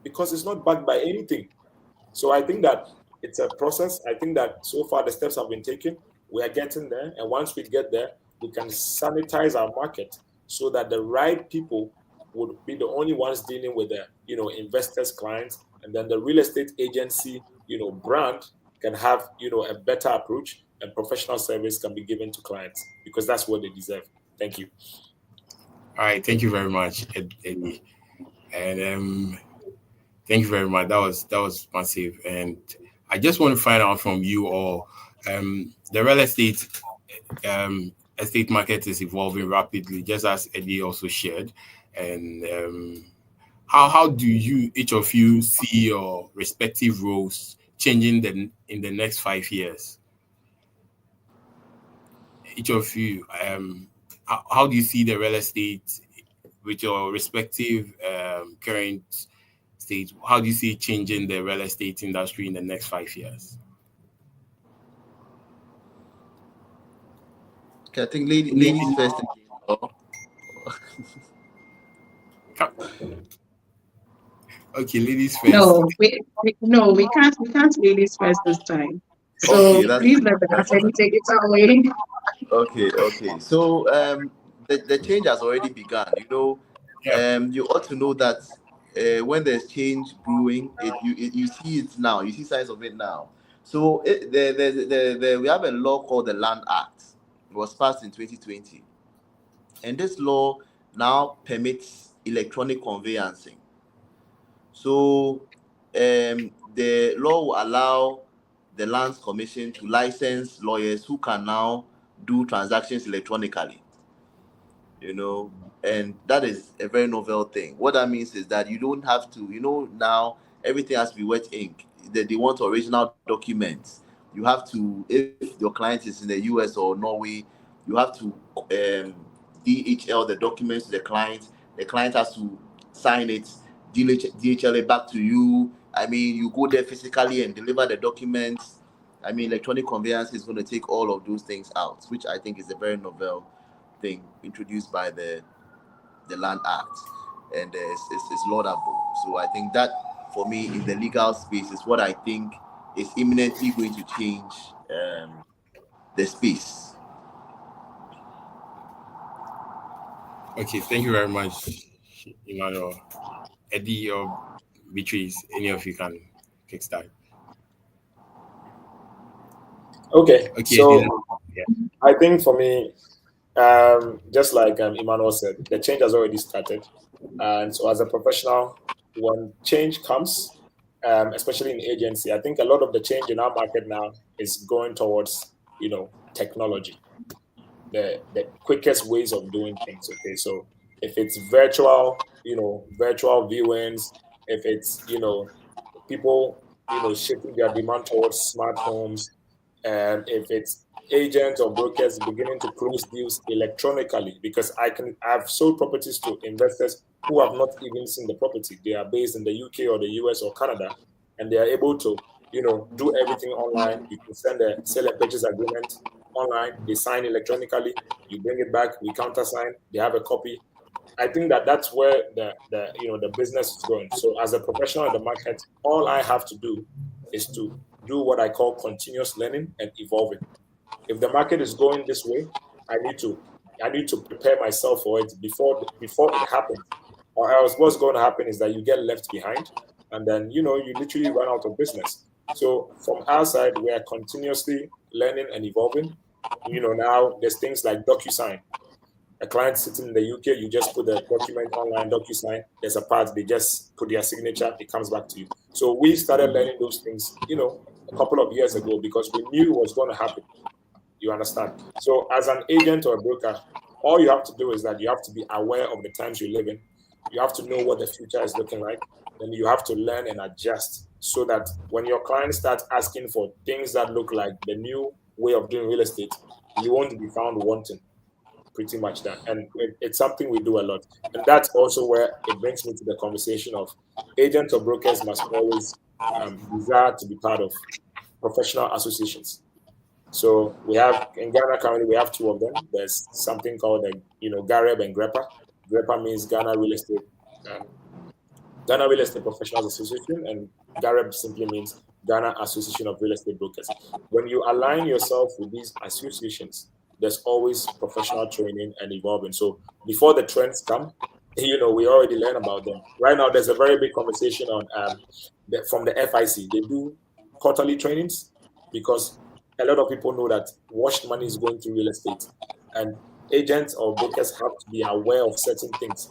because it's not backed by anything. So I think that it's a process. I think that so far the steps have been taken. we are getting there. And once we get there, we can sanitize our market so that the right people would be the only ones dealing with the, investors, clients, and then the real estate agency, brand can have, a better approach, and professional service can be given to clients because that's what they deserve. Thank you. All right, thank you very much, Eddie, and thank you very much. That was massive, and I just want to find out from you all. The real estate market is evolving rapidly, just as Eddie also shared, and how do each of you see your respective roles changing in the next 5 years? Each of you, how do you see the real estate with your respective current state? How do you see it changing the real estate industry in the next 5 years? Okay, I think ladies first. Okay, ladies first. No, we can't ladies first this time. So Okay, please let the attorney take it away. Okay. So the change has already begun. You ought to know that when there's change brewing, you see it now. You see signs of it now. So we have a law called the Land Act. It was passed in 2020, and this law now permits electronic conveyancing. So the law will allow the Lands Commission to license lawyers who can now do transactions electronically. And that is a very novel thing. What that means is that you don't have to, now everything has to be wet ink. That they want original documents. You have to, if your client is in the US or Norway, you have to DHL the documents to the client. The client has to sign it, DHL it back to you. I mean, you go there physically and deliver the documents. I mean, electronic conveyance is going to take all of those things out, which I think is a very novel thing introduced by the Land Act, and it's laudable. So I think that, for me, in the legal space, is what I think is imminently going to change the space. Okay, thank you very much, Emmanuel. Eddie or Beatrice, any of you can kickstart. Okay. So yeah. I think for me, just like Emmanuel said, the change has already started. And so as a professional, when change comes, especially in agency, I think a lot of the change in our market now is going towards, technology, the quickest ways of doing things. Okay. So if it's virtual viewings, if it's, people, shifting their demand towards smart homes, and if it's agents or brokers beginning to close deals electronically, because I've sold properties to investors who have not even seen the property. They are based in the UK or the US or Canada, and they are able to, do everything online. You can send a sale and purchase agreement online. They sign electronically. You bring it back. We countersign. They have a copy. I think that's where the business is going. So as a professional in the market, all I have to do is to do what I call continuous learning and evolving. If the market is going this way, I need to prepare myself for it before it happens. Or else what's going to happen is that you get left behind, and then you literally run out of business. So from our side, we are continuously learning and evolving. Now there's things like DocuSign. A client sitting in the UK, you just put the document online, DocuSign. There's a part, they just put their signature, it comes back to you. So we started learning those things, a couple of years ago, because we knew it was going to happen. You understand? So as an agent or a broker, all you have to do is that you have to be aware of the times you live in. You have to know what the future is looking like. Then you have to learn and adjust so that when your clients start asking for things that look like the new way of doing real estate, you won't be found wanting. Pretty much that. And it's something we do a lot. And that's also where it brings me to the conversation of agents or brokers must always desire to be part of professional associations. So we have, in Ghana currently, we have two of them. There's something called the, GAREB and GREPA. GREPA means Ghana Real Estate Professionals Association, and GAREB simply means Ghana Association of Real Estate Brokers. When you align yourself with these associations, there's always professional training and evolving. So before the trends come, we already learn about them. Right now, there's a very big conversation on from the FIC. They do quarterly trainings because a lot of people know that washed money is going to real estate, and agents or brokers have to be aware of certain things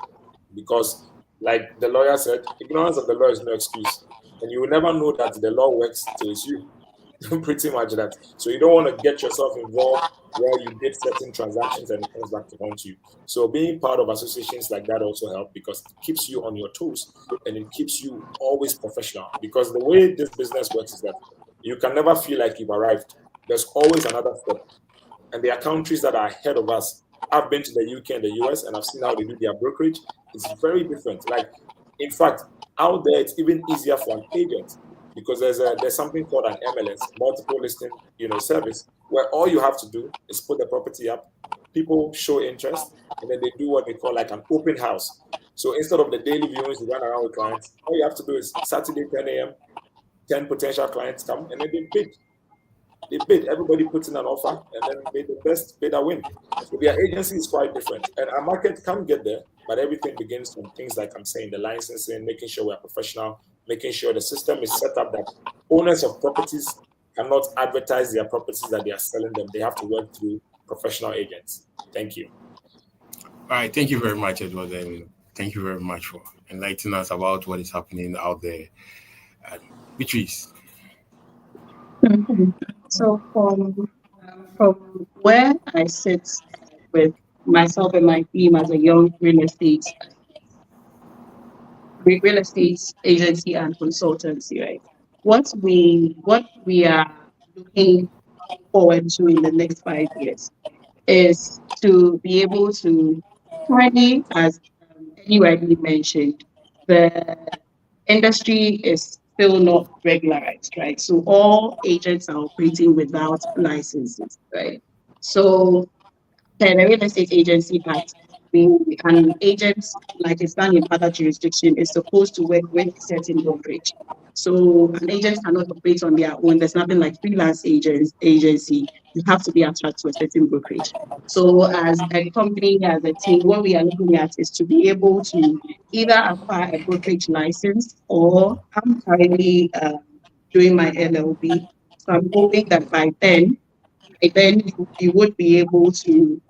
because, like the lawyer said, ignorance of the law is no excuse, and you will never know that the law works till it's you. Pretty much that. So you don't want to get yourself involved where you did certain transactions and it comes back to haunt you. So being part of associations like that also helps because it keeps you on your toes and it keeps you always professional. Because the way this business works is that you can never feel like you've arrived. There's always another step. And there are countries that are ahead of us. I've been to the UK and the US and I've seen how they do their brokerage. It's very different. Like, in fact, out there, it's even easier for an agent because there's something called an MLS, multiple listing, service, where all you have to do is put the property up, people show interest, and then they do what they call like an open house. So instead of the daily viewings you run around with clients, all you have to do is Saturday 10 a.m., 10 potential clients come, and then they bid. They bid. Everybody puts in an offer, and then may the best bidder win. So their agency is quite different. And our market can get there, but everything begins from things like I'm saying, the licensing, making sure we're professional, making sure the system is set up that owners of properties cannot advertise their properties that they are selling them. They have to work through professional agents. Thank you. All right. Thank you very much, Edward. And thank you very much for enlightening us about what is happening out there. Beatrice. So from where I sit with myself and my team as a young real estate agency and consultancy, right? What we are looking forward to in the next 5 years is to be able to currently, as you rightly mentioned, the industry is still not regularized, right? So all agents are operating without licenses, right? So the Real Estate Agency Act, an agent, like it's done in other jurisdictions, is supposed to work with certain brokerage. So an agent cannot operate on their own. There's nothing like freelance agency. You have to be attached to a certain brokerage. So as a company, as a team, what we are looking at is to be able to either acquire a brokerage license, or I'm currently doing my LLB. So I'm hoping that by then you would be able to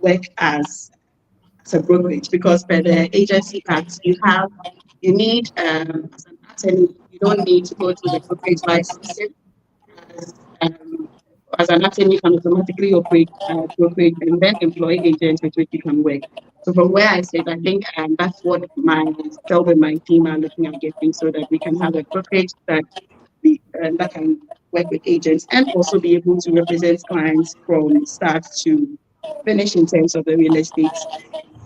work as a brokerage, because per the Agency Act, you need as an attorney, you don't need to go to the brokerage licensing. As an attorney, you can automatically operate brokerage and then employ agents with which you can work. So from where I sit, I think that's what myself and my team are looking at getting, so that we can have a brokerage that can work with agents and also be able to represent clients from start to finish in terms of the real estate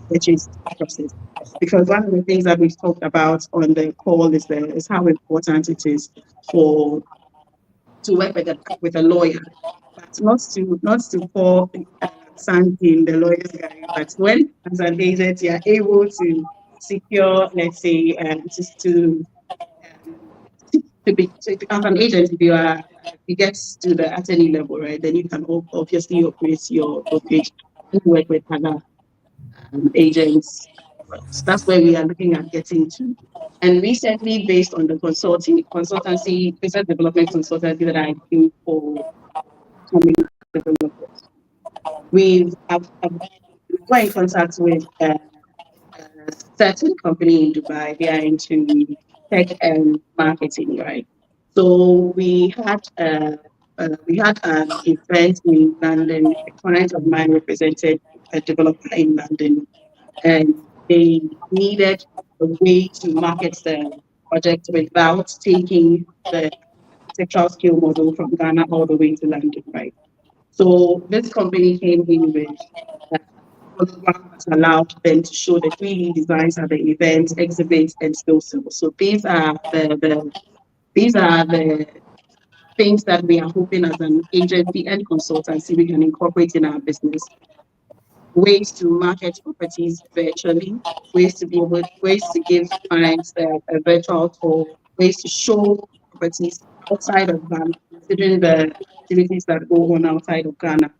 purchase process. Because one of the things that we've talked about on the call is how important it is to work with a lawyer, but not to pour sand in the lawyer's guy. But when, as an agent, you are able to secure, let's say, to become an agent, if you get to the attorney level, right, then you can obviously operate your brokerage and work with other agents. So that's where we are looking at getting to. And recently, based on the consultancy, business development consultancy that I do for coming developers, we've got in contact with a certain company in Dubai. They are into tech and marketing, right? So we had an event in London. A client of mine represented a developer in London, and they needed a way to market the project without taking the architectural skill model from Ghana all the way to London, right? So this company came in with program that allowed them to show the 3D designs at the event, exhibits, and still sales. So these are the things that we are hoping as an agency and consultancy we can incorporate in our business. Ways to market properties virtually, ways to give clients a virtual tour, ways to show properties outside of Ghana, considering the activities that go on outside of Ghana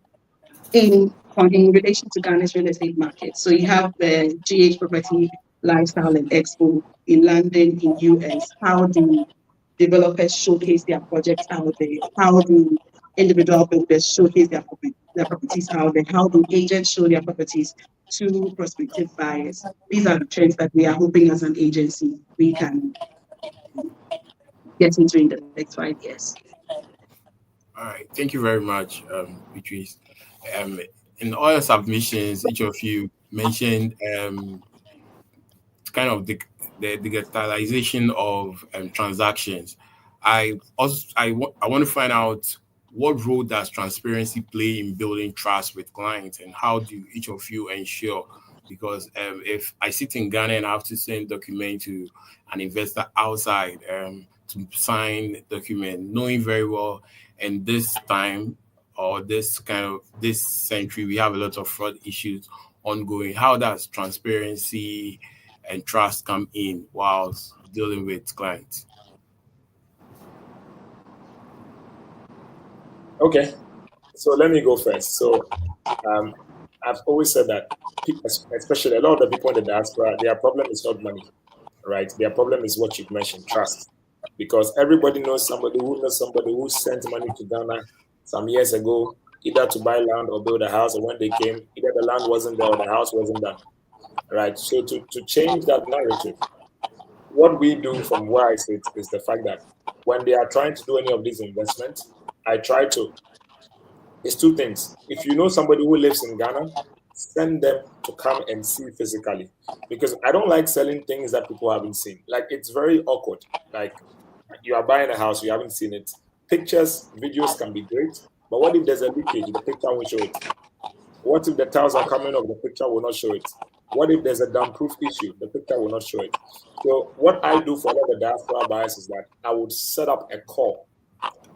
in relation to Ghana's real estate market. So you have the GH Property Lifestyle and Expo in London, in US. How do developers showcase their projects out there? How do individual builders showcase their properties out there? How do agents show their properties to prospective buyers? These are the trends that we are hoping as an agency we can get into in the next 5 years. All right, thank you very much, Beatrice. In all your submissions, each of you mentioned kind of the digitalization of transactions. I want to find out, what role does transparency play in building trust with clients, and how do each of you ensure? Because if I sit in Ghana and I have to send a document to an investor outside to sign the document, knowing very well, and this time or this century, we have a lot of fraud issues ongoing. How does transparency and trust come in whilst dealing with clients? Okay, so let me go first. So I've always said that people, especially a lot of the people in the diaspora, their problem is not money, right? Their problem is what you've mentioned, trust. Because everybody knows somebody who sent money to Ghana some years ago, either to buy land or build a house, or when they came, either the land wasn't there or the house wasn't done, right? So to change that narrative, what we do from where I sit is the fact that when they are trying to do any of these investments, it's two things. If you know somebody who lives in Ghana, send them to come and see physically. Because I don't like selling things that people haven't seen. Like, it's very awkward. Like, you are buying a house, you haven't seen it. Pictures, videos can be great, but what if there's a leakage? The picture won't show it. What if the tiles are coming off? The picture will not show it. What if there's a damp-proof issue? The picture will not show it. So what I do for all the diaspora buyers is that I would set up a call.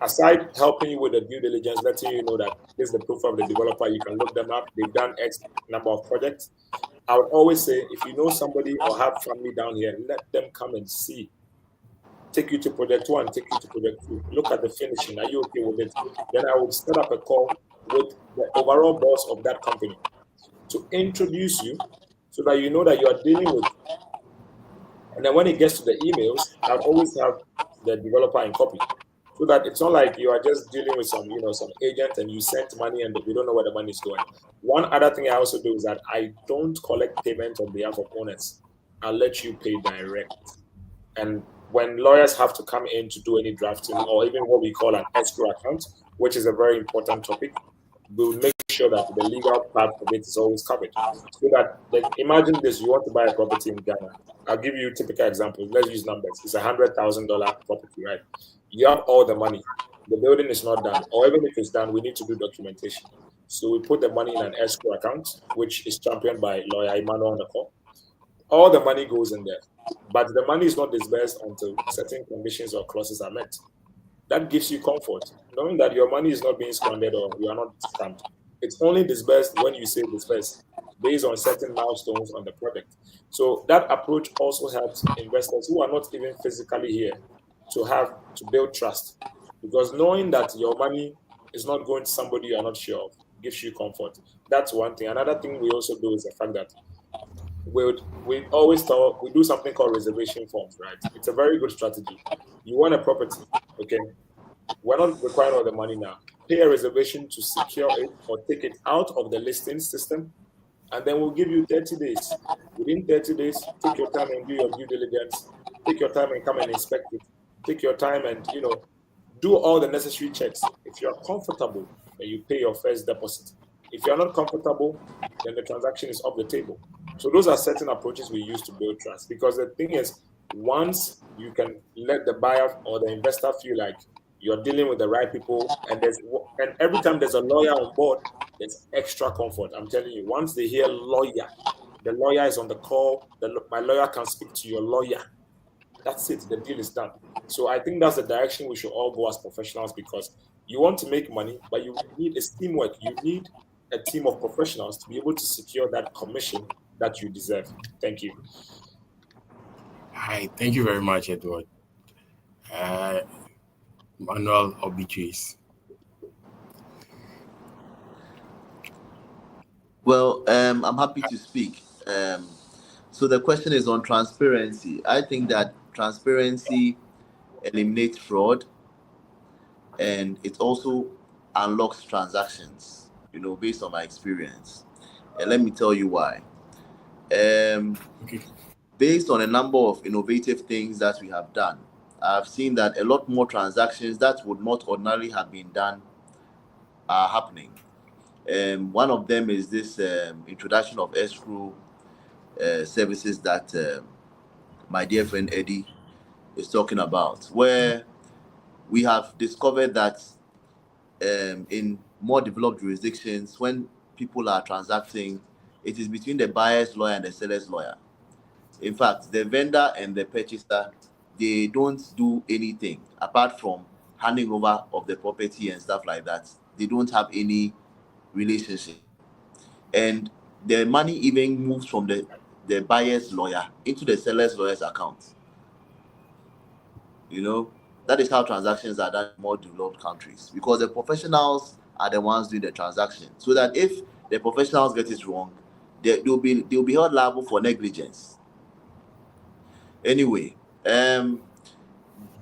Aside helping you with the due diligence, letting you know that this is the proof of the developer, you can look them up, they've done X number of projects. I would always say, if you know somebody or have family down here, let them come and see. Take you to project 1, take you to project 2. Look at the finishing. Are you okay with it? Then I would set up a call with the overall boss of that company to introduce you so that you know that you are dealing with. And then when it gets to the emails, I'll always have the developer in copy, so that it's not like you are just dealing with some agent and you sent money and we don't know where the money is going. One other thing I also do is that I don't collect payments on behalf of owners. I'll let you pay direct. And when lawyers have to come in to do any drafting, or even what we call an escrow account, which is a very important topic, we'll make sure that the legal part of it is always covered. So that, imagine this, you want to buy a property in Ghana. I'll give you typical examples. Let's use numbers. It's $100,000 property, right? You have all the money. The building is not done, or even if it's done, we need to do documentation. So we put the money in an escrow account, which is championed by lawyer Emmanuel on the call. All the money goes in there, but the money is not disbursed until certain conditions or clauses are met. That gives you comfort, knowing that your money is not being squandered or you are not scammed. It's only disbursed when you say disbursed, based on certain milestones on the project. So that approach also helps investors who are not even physically here to build trust, because knowing that your money is not going to somebody you are not sure of gives you comfort. That's one thing. Another thing we also do is the fact that we always we do something called reservation forms, right? It's a very good strategy. You want a property, okay? We're not requiring all the money now. Pay a reservation to secure it or take it out of the listing system, and then we'll give you 30 days. Within 30 days, take your time and do your due diligence. Take your time and come and inspect it. Take your time and do all the necessary checks. If you're comfortable, then you pay your first deposit. If you're not comfortable, then the transaction is off the table. So those are certain approaches we use to build trust. Because the thing is, once you can let the buyer or the investor feel like you're dealing with the right people, and every time there's a lawyer on board, there's extra comfort. I'm telling you, once they hear lawyer, the lawyer is on the call, my lawyer can speak to your lawyer. That's it, the deal is done. So I think that's the direction we should all go as professionals, because you want to make money, but you need teamwork. You need a team of professionals to be able to secure that commission that you deserve. Thank you. Hi, thank you very much, Edward. Manuel or Beatrice? Well, I'm happy to speak. So the question is on transparency. I think that transparency eliminates fraud, and it also unlocks transactions, based on my experience. And let me tell you why. Okay. Based on a number of innovative things that we have done, I've seen that a lot more transactions that would not ordinarily have been done are happening. One of them is this introduction of escrow services that my dear friend Eddie is talking about, where we have discovered that in more developed jurisdictions, when people are transacting, it is between the buyer's lawyer and the seller's lawyer. In fact, the vendor and the purchaser, they don't do anything apart from handing over of the property and stuff like that. They don't have any relationship. And the money even moves from the buyer's lawyer into the seller's lawyer's account. That is how transactions are done in more developed countries, because the professionals are the ones doing the transaction. So that if the professionals get it wrong, they'll be held liable for negligence. Anyway,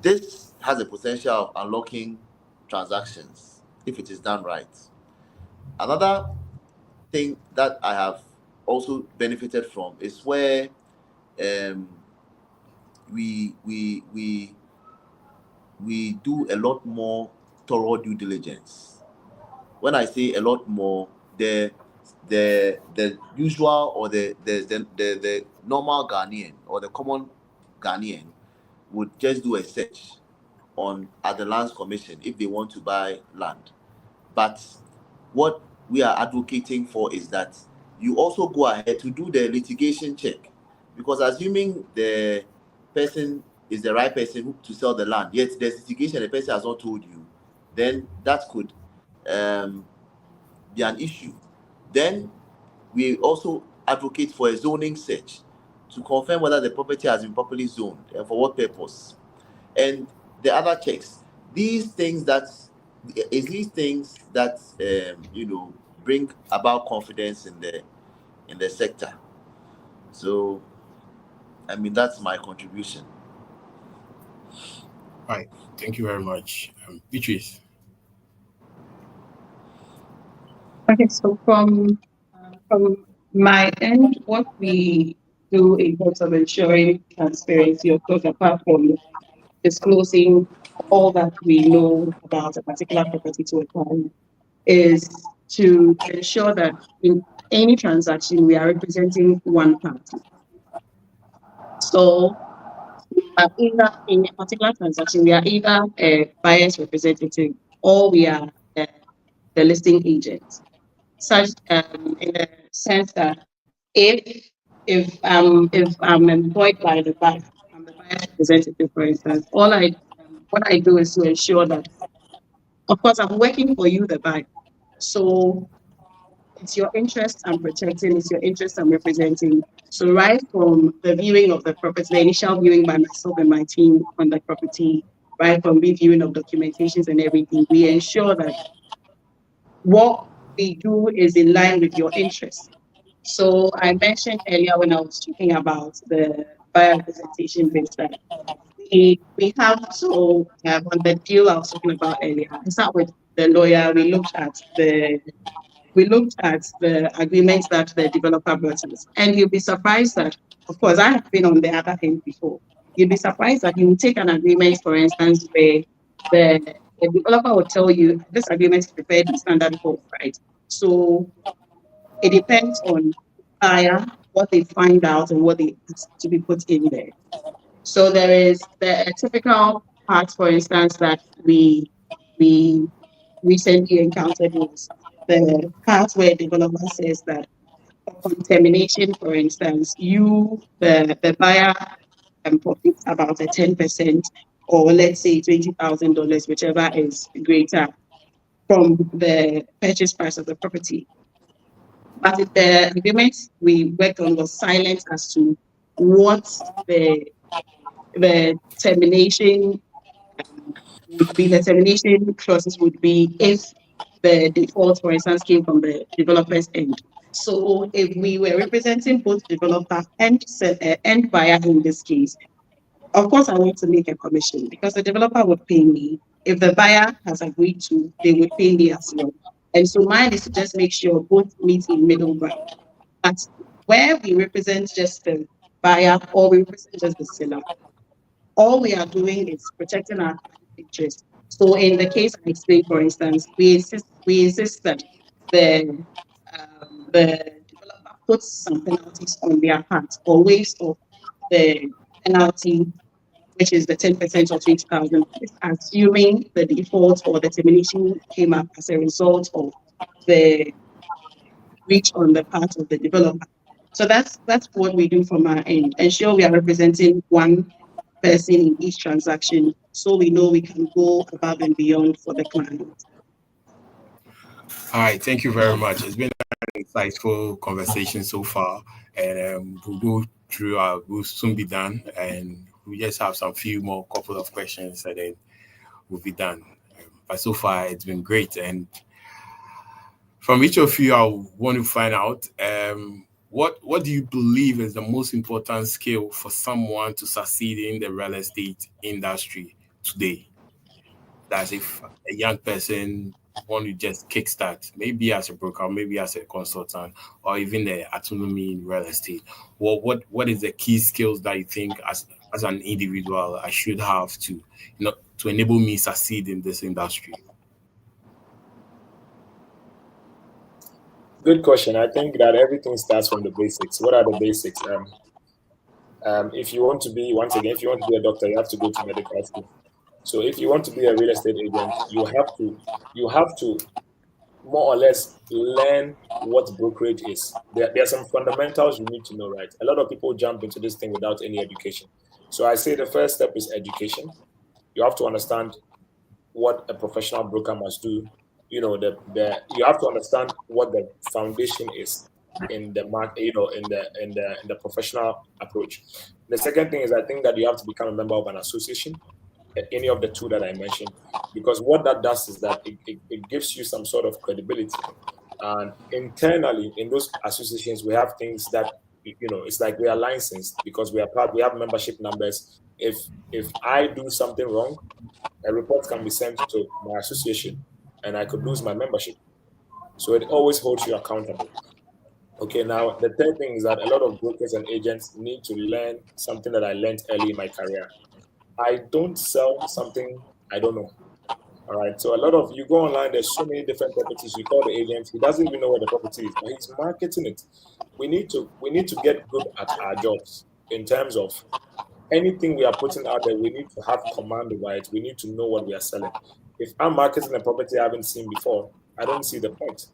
this has a potential of unlocking transactions if it is done right. Another thing that I have also benefited from is where um, we do a lot more thorough due diligence. When I say a lot more, the usual or the normal Ghanaian or the common Ghanaian would just do a search at the Lands Commission if they want to buy land. But what we are advocating for is that you also go ahead to do the litigation check, because assuming the person is the right person to sell the land, yet there's litigation the person has not told you, then that could be an issue. Then we also advocate for a zoning search to confirm whether the property has been properly zoned and for what purpose. And the other checks, these things that bring about confidence in the sector. So, that's my contribution. All right. Thank you very much, Beatrice. Okay, so from my end, what we do in terms of ensuring transparency, of course, apart from disclosing all that we know about a particular property to a client, is to ensure that in any transaction we are representing one party. So either in a particular transaction, we are either a buyer's representative or we are the listing agent. Such in the sense that if I'm employed by the buyer, I'm the buyer's representative, for instance, what I do is to ensure that, of course, I'm working for you, the buyer. So it's your interest I'm protecting, it's your interest I'm representing. So right from the viewing of the property, the initial viewing by myself and my team on the property, right from reviewing of documentations and everything, we ensure that what we do is in line with your interests. So I mentioned earlier when I was talking about the buyer representation base that we have, so on the deal I was talking about earlier, I start with the lawyer, we looked at the agreements that the developer brought us. And you'll be surprised that, of course, I have been on the other end before. You'll be surprised that you will take an agreement, for instance, where the developer will tell you this agreement is prepared in standard form, right? So it depends on buyer, what they find out and what they ask to be put in there. So there is the typical part, for instance, that we recently encountered was the part where developer says that upon termination, for instance, you, the buyer, profits about a 10%, or let's say $20,000, whichever is greater, from the purchase price of the property. But the agreement we worked on was silent as to what the termination would be the termination clauses would be if the default, for instance, came from the developer's end. So if we were representing both developer and buyer in this case, of course, I want to make a commission because the developer would pay me. If the buyer has agreed to, they would pay me as well. And so mine is to just make sure both meet in middle ground. But where we represent just the buyer or we represent just the seller, all we are doing is protecting our interest. So in the case I explained, for instance, we insist that the developer puts some penalties on their part or waives off the penalty, which is the 10% of 20,000, assuming the default or the termination came up as a result of the breach on the part of the developer. So that's what we do from our end. Ensure we are representing one person in each transaction, so we know we can go above and beyond for the client. All right, thank you very much. It's been an insightful conversation so far, and we'll go through. We'll soon be done, and we just have some few more couple of questions, and then we'll be done. But so far, it's been great, and from each of you, I want to find out what do you believe is the most important skill for someone to succeed in the real estate industry today? That's if a young person want to just kickstart, maybe as a broker, maybe as a consultant, or even the autonomy in real estate. Well, what is the key skills that you think as an individual I should have to to enable me succeed in this industry? Good question. I think that everything starts from the basics. What are the basics? If you want to be, once again, if you want to be a doctor, you have to go to medical school. So if you want to be a real estate agent, you have to more or less learn what brokerage is. There are some fundamentals you need to know, right? A lot of people jump into this thing without any education. So I say the first step is education. You have to understand what a professional broker must do. You have to understand what the foundation is in the market, in the professional approach. The second thing is I think that you have to become a member of an association, any of the two that I mentioned, because what that does is that it gives you some sort of credibility. And internally in those associations, we have things that, it's like we are licensed because we have membership numbers. If I do something wrong, a report can be sent to my association and I could lose my membership. So it always holds you accountable. Okay, now the third thing is that a lot of brokers and agents need to learn something that I learned early in my career. I don't sell something I don't know. All right. So a lot of you go online, there's so many different properties. You call the agent, he doesn't even know what the property is, but he's marketing it. We need to get good at our jobs in terms of anything we are putting out there. We need to have command over it. We need to know what we are selling. If I'm marketing a property I haven't seen before, I don't see the point.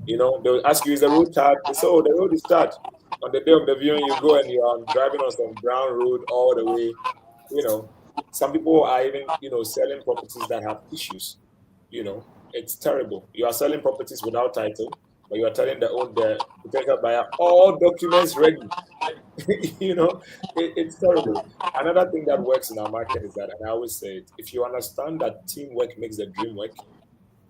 They'll ask you, is the road charged? They say, oh, the road is charged. On the day of the viewing, you go and you are driving on some brown road all the way. Some people are even, selling properties that have issues. It's terrible. You are selling properties without title, but you are telling the potential buyer, all documents ready. It's terrible. Another thing that works in our market is that, and I always say it, if you understand that teamwork makes the dream work,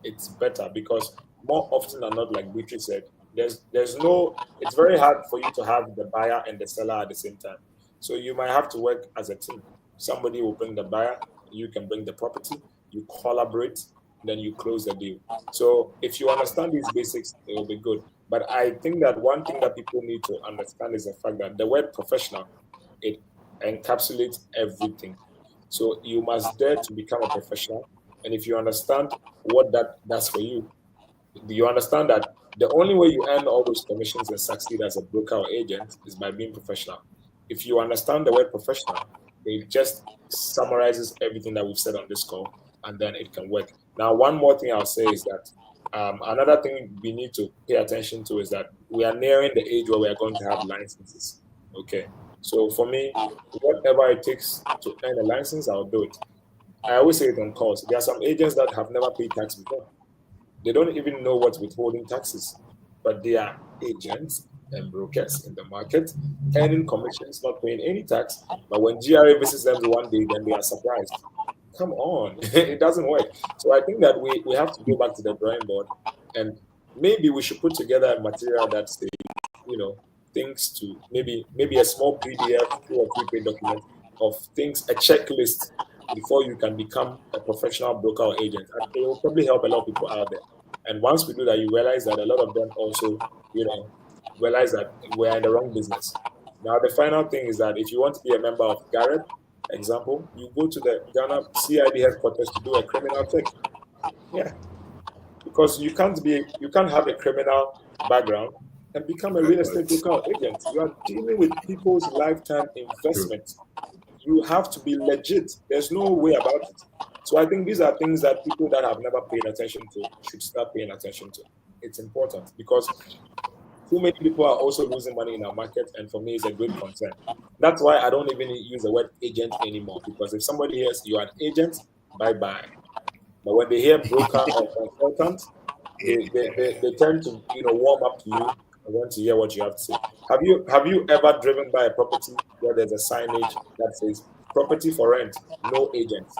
it's better because more often than not, like Beatrice said, it's very hard for you to have the buyer and the seller at the same time. So you might have to work as a team. Somebody will bring the buyer, you can bring the property, you collaborate, then you close the deal. So if you understand these basics, it will be good. But I think that one thing that people need to understand is the fact that the word professional, it encapsulates everything. So you must dare to become a professional. And if you understand what that does for you, do you understand that the only way you earn all those commissions and succeed as a broker or agent is by being professional? If you understand the word professional, it just summarizes everything that we've said on this call, and then it can work. Now, one more thing I'll say is that another thing we need to pay attention to is that we are nearing the age where we are going to have licenses. Okay, so for me, whatever it takes to earn a license, I'll do it. I always say it on calls. There are some agents that have never paid tax before. They don't even know what's withholding taxes, but they are agents and brokers in the market, earning commissions, not paying any tax. But when GRA visits them one day, then they are surprised. Come on, it doesn't work. So I think that we have to go back to the drawing board, and maybe we should put together a material that says, you know, things to maybe a small PDF, 2 or 3 page document of things, a checklist before you can become a professional broker or agent. And it will probably help a lot of people out there. And once we do that, you realize that a lot of them also, you know, realize that we're in the wrong business. Now, the final thing is that if you want to be a member of Garrett, example, you go to the Ghana CID headquarters to do a criminal check. Yeah, because you can't have a criminal background and become a real estate broker or agent. You are dealing with people's lifetime investment. You have to be legit. There's no way about it. So I think these are things that people that have never paid attention to should start paying attention to. It's important because too many people are also losing money in our market, and for me, it's a great concern. That's why I don't even use the word agent anymore, because if somebody hears you are an agent, bye-bye. But when they hear broker or consultant, they tend to warm up to you and want to hear what you have to say. Have you ever driven by a property where there's a signage that says property for rent, no agents?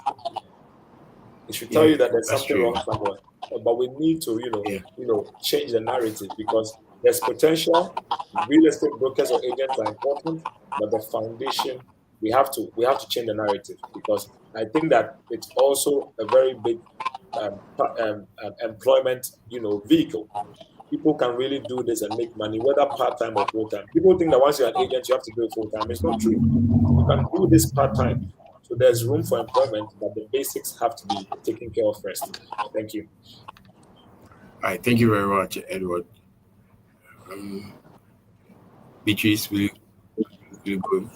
It should tell you that there's something wrong somewhere. But we need to change the narrative, because there's potential. Real estate brokers or agents are important, but the foundation, we have to change the narrative, because I think that it's also a very big employment vehicle. People can really do this and make money, whether part-time or full-time. People think that once you're an agent, you have to do it full-time. It's not true. You can do this part-time. So there's room for employment, but the basics have to be taken care of first. Thank you. All right, thank you very much, Edward. Beatrice, will you go?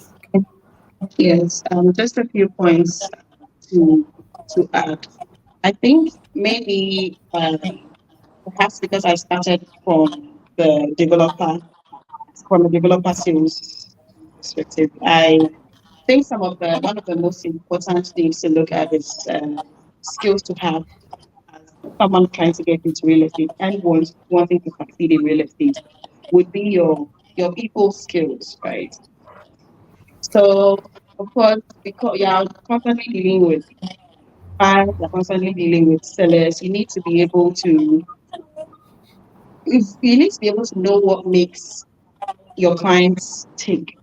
Yes, just a few points to add. I think maybe perhaps because I started from a developer sales perspective, I think one of the most important things to look at is skills to have as someone trying to get into real estate and wanting to succeed in real estate would be your people skills, right? So of course, because you're constantly dealing with buyers, you're constantly dealing with sellers, you need to be able to know what makes your clients tick,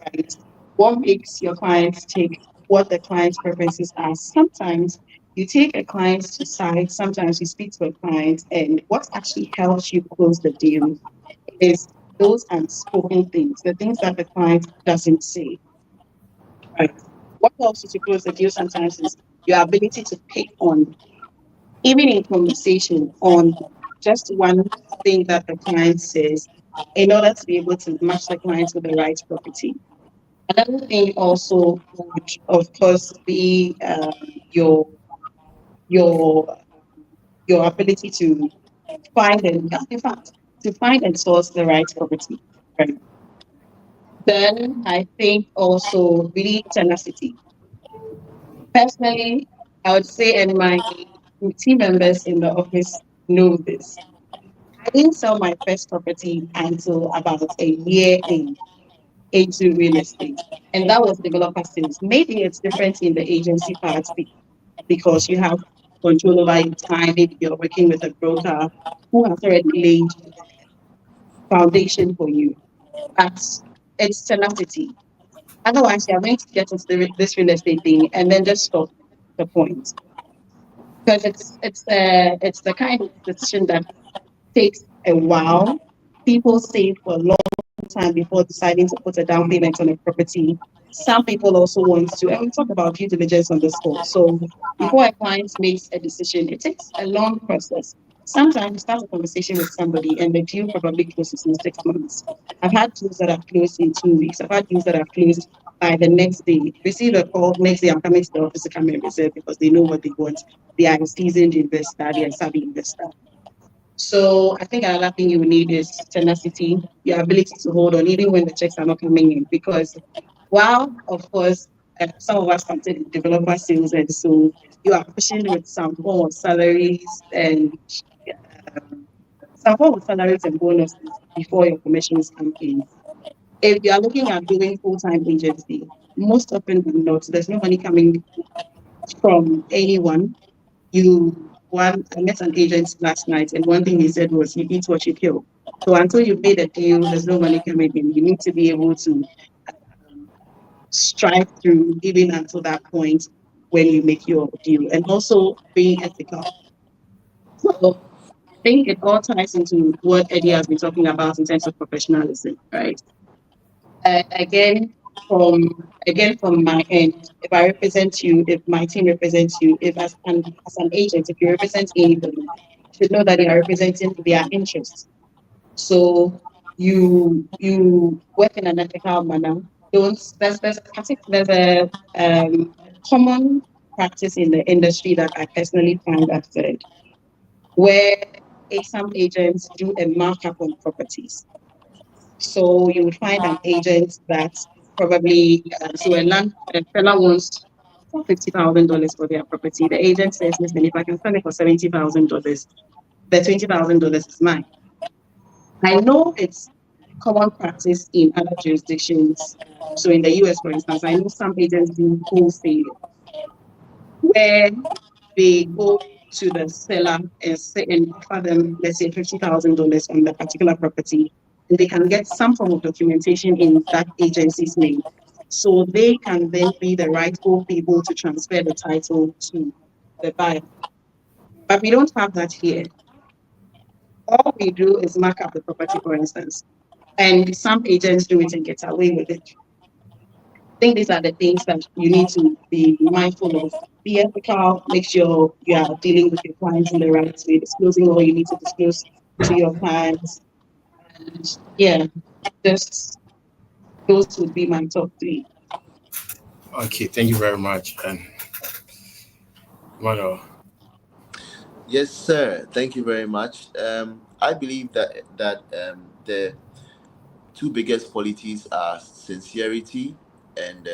right? What makes your clients tick, what the client's preferences are. Sometimes you take a client to side, sometimes you speak to a client, and what actually helps you close the deal is those unspoken things, the things that the client doesn't say. Right. What helps you to close the deal sometimes is your ability to pick on, even in conversation, on just one thing that the client says in order to be able to match the client with the right property. Another thing also would, of course, be your ability to find and source the right property. Right. Then I think also really tenacity. Personally, I would say, and my team members in the office know this, I didn't sell my first property until about a year into real estate. And that was developer sales. Maybe it's different in the agency part because you have control over your time. Maybe you're working with a broker who has already laid foundation for you. But it's tenacity. Otherwise, you're going to get into this real estate thing and then just stop the point. Because it's the kind of decision that takes a while. People save for a long time before deciding to put a down payment on a property. Some people also want to, and we talk about due diligence on this call. So before a client makes a decision, it takes a long process. Sometimes you start a conversation with somebody and the deal probably closes in 6 months. I've had deals that have closed in 2 weeks. I've had deals that have closed by the next day. Receive a call, next day I'm coming to the office to come and reserve because they know what they want. They are a seasoned investor, they are a savvy investor. So I think another thing you need is tenacity, your ability to hold on even when the checks are not coming in. Because while, of course, some of us started in developer sales, and so you are pushing with some form of salaries and bonuses before your commissions come in. If you are looking at doing full-time agency, most often than not, there's no money coming from anyone. I met an agent last night, and one thing he said was, "You eat what you kill." So until you've made a deal, there's no money coming in. You need to be able to strive through even until that point when you make your deal, and also being ethical. So I think it all ties into what Eddie has been talking about in terms of professionalism, right? Again, from my end, if I represent you, if my team represents you, if as an agent, if you represent anybody, you should know that they are representing their interests. So you work in an ethical manner. There's a common practice in the industry that I personally find absurd, where some agents do a markup on properties. So you would find an agent that probably a seller wants $50,000 for their property. The agent says, "Listen, if I can sell it for $70,000, the $20,000 is mine." I know it's common practice in other jurisdictions. So in the US, for instance, I know some agents do wholesale, where they go to the seller and offer them, let's say, $50,000 on the particular property, and they can get some form of documentation in that agency's name. So they can then be the rightful people to transfer the title to the buyer. But we don't have that here. All we do is mark up the property, for instance, and some agents do it and get away with it. I think these are the things that you need to be mindful of. Be ethical, make sure you are dealing with your clients in the right way, disclosing all you need to disclose to your clients. And yeah, just those would be my top 3. Okay, thank you very much. And Mano. Yes, sir. Thank you very much. I believe that the 2 biggest qualities are sincerity and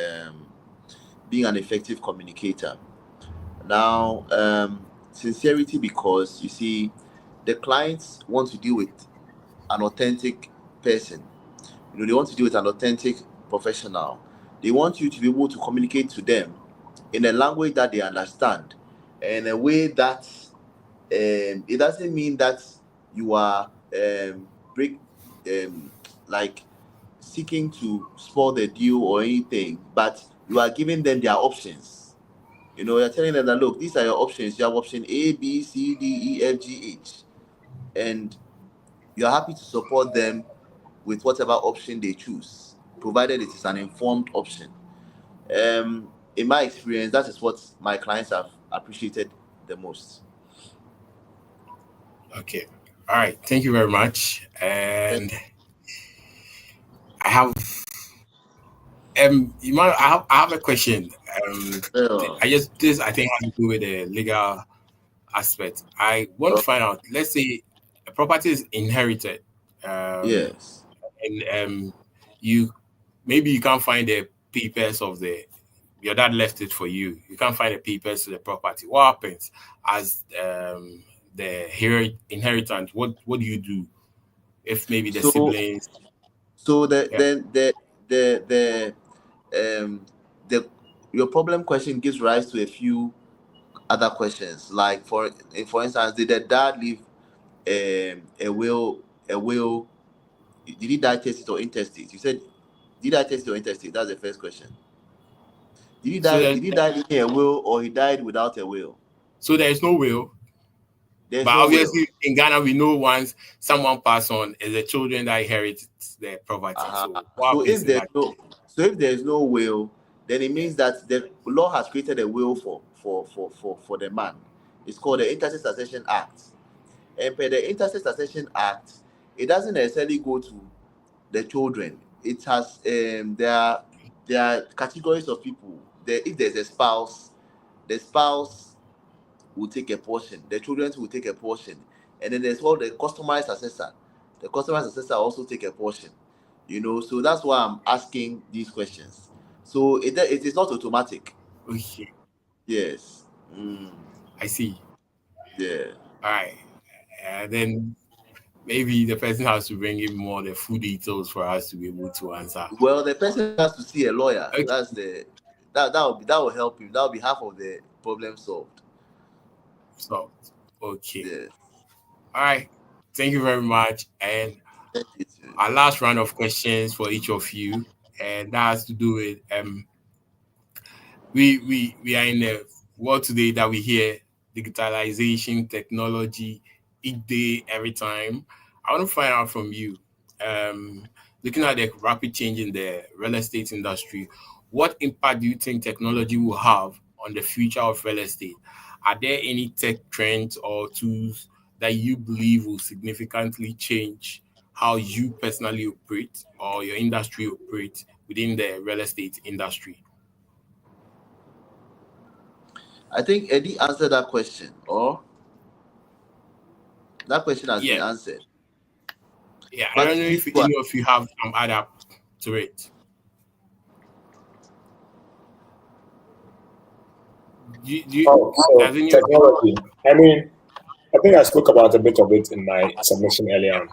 being an effective communicator. Now, sincerity, because you see, the clients want to deal with an authentic person. They want to deal with an authentic professional. They want you to be able to communicate to them in a language that they understand, in a way that it doesn't mean that you are like seeking to spoil the deal or anything, but you are giving them their options. You're telling them that, look, these are your options. You have option A, B, C, D, E, F, G, H, and you're happy to support them with whatever option they choose, provided it is an informed option. In my experience, that is what my clients have appreciated the most. Okay. All right. Thank you very much. And I have I have a question. This I think has to do with the legal aspect. I want to find out. Let's say a property is inherited. Yes. And you can't find the papers of your dad left it for you. You can't find the papers to the property. What happens as the inheritance? What do you do if maybe the siblings? So your problem question gives rise to a few other questions. Like for instance, did the dad leave a will? Did he die tested or intestate? You said, did he die tested or intestate? That's the first question. Did he die leaving a will, or he died without a will? So there is no will. But obviously in Ghana, we know once someone passes on, it's the children that inherit the property. So if there is no will, then it means that the law has created a will for the man. It's called the Interstate Succession Act. And per the Interstate Succession Act, it doesn't necessarily go to the children. It has there are categories of people. If there's a spouse, the spouse will take a portion, the children will take a portion, and then there's the customary successor. The customary successor also take a portion. So that's why I'm asking these questions. So it is not automatic. Okay. Yes. I see. Yeah. All right. Then maybe the person has to bring in more the full details for us to be able to answer. Well, the person has to see a lawyer. Okay. That will help him. That will be half of the problem solved. So, okay. Yeah. All right. Thank you very much. And Thank you too. our last round of questions for each of you, and that has to do with we are in a world today that we hear digitalization, technology, each day, every time. I want to find out from you, looking at the rapid change in the real estate industry, what impact do you think technology will have on the future of real estate? Are there any tech trends or tools that you believe will significantly change how you personally operate or your industry operates within the real estate industry? I think Eddie answered that question, or that question has been Yeah. answered. Yeah, I But don't know if any of you have some add up to it. Does any of you? Technology. I mean, I think I spoke about a bit of it in my submission earlier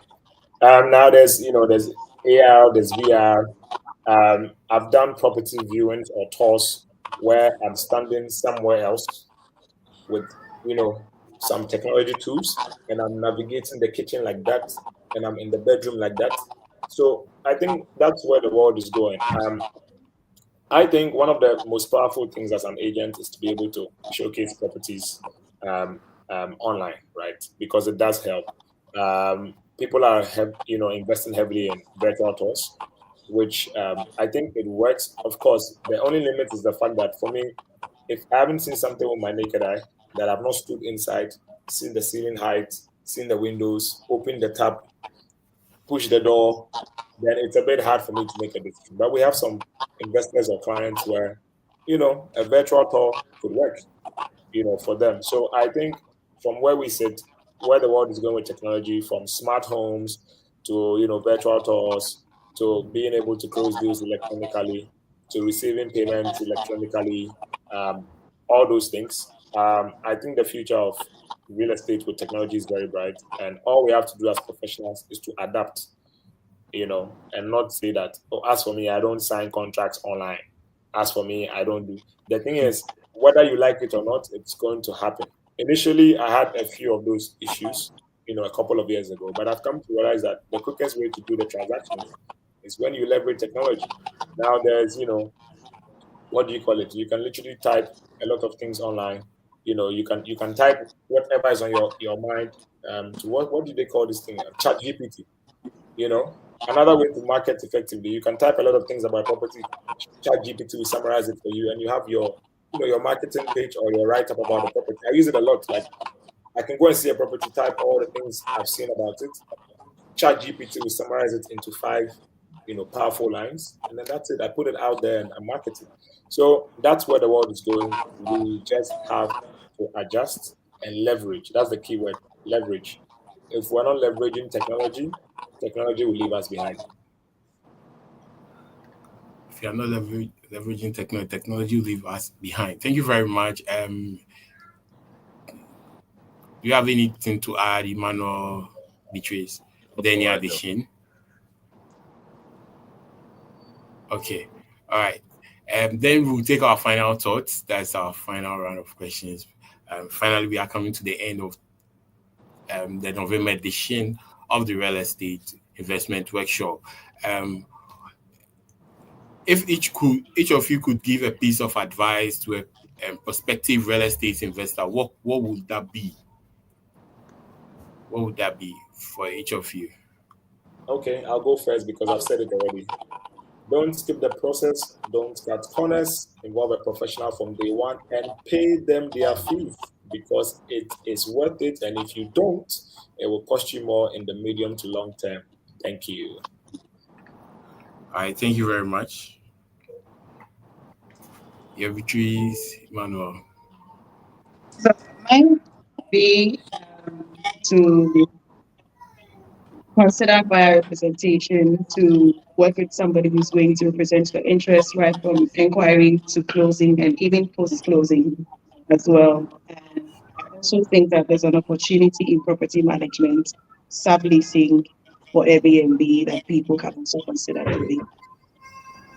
on. Now there's AR, there's VR. I've done property viewings or tours where I'm standing somewhere else with some technology tools, and I'm navigating the kitchen like that, and I'm in the bedroom like that. So I think that's where the world is going. I think one of the most powerful things as an agent is to be able to showcase properties online, right? Because it does help. People are investing heavily in virtual tours, which I think it works. Of course, the only limit is the fact that for me, if I haven't seen something with my naked eye, that I've not stood inside, seen the ceiling height, seen the windows, opened the tap, push the door, then it's a bit hard for me to make a decision. But we have some investors or clients where, a virtual tour could work, for them. So I think from where we sit, where the world is going with technology, from smart homes to, virtual tours, to being able to close deals electronically, to receiving payments electronically, all those things. I think the future of real estate with technology is very bright. And all we have to do as professionals is to adapt, and not say that, oh, as for me, I don't sign contracts online. As for me, I don't do. The thing is, whether you like it or not, it's going to happen. Initially, I had a few of those issues, a couple of years ago, but I've come to realize that the quickest way to do the transactions is when you leverage technology. Now there's, what do you call it? You can literally type a lot of things online. You can type whatever is on your mind. To what do they call this thing? Chat GPT. Another way to market effectively, you can type a lot of things about property. Chat GPT will summarize it for you, and you have your marketing page or your write up about the property. I use it a lot. Like, I can go and see a property, type all the things I've seen about it. Chat GPT will summarize it into 5, powerful lines, and then that's it. I put it out there and I market it. So that's where the world is going. We just have to adjust and leverage. That's the key word, leverage. If we're not leveraging technology, technology will leave us behind. If you're not leveraging technology, technology will leave us behind. Thank you very much. Do you have anything to add, Emmanuel, Beatrice? Any addition? Okay. All right. Then we'll take our final thoughts. That's our final round of questions. Finally, we are coming to the end of the November edition of the Real Estate Investment Workshop. If each of you could give a piece of advice to a prospective real estate investor, what would that be? What would that be for each of you? Okay, I'll go first because I've said it already. Don't skip the process. Don't cut corners. Involve a professional from day one and pay them their fees because it is worth it. And if you don't, it will cost you more in the medium to long term. Thank you. All right, thank you very much. Your Beatrice, Emmanuel. So mine would be to consider buyer representation, to work with somebody who's going to represent your interests right from inquiry to closing and even post-closing as well. And I also think that there's an opportunity in property management, subleasing for Airbnb that people can also consider doing.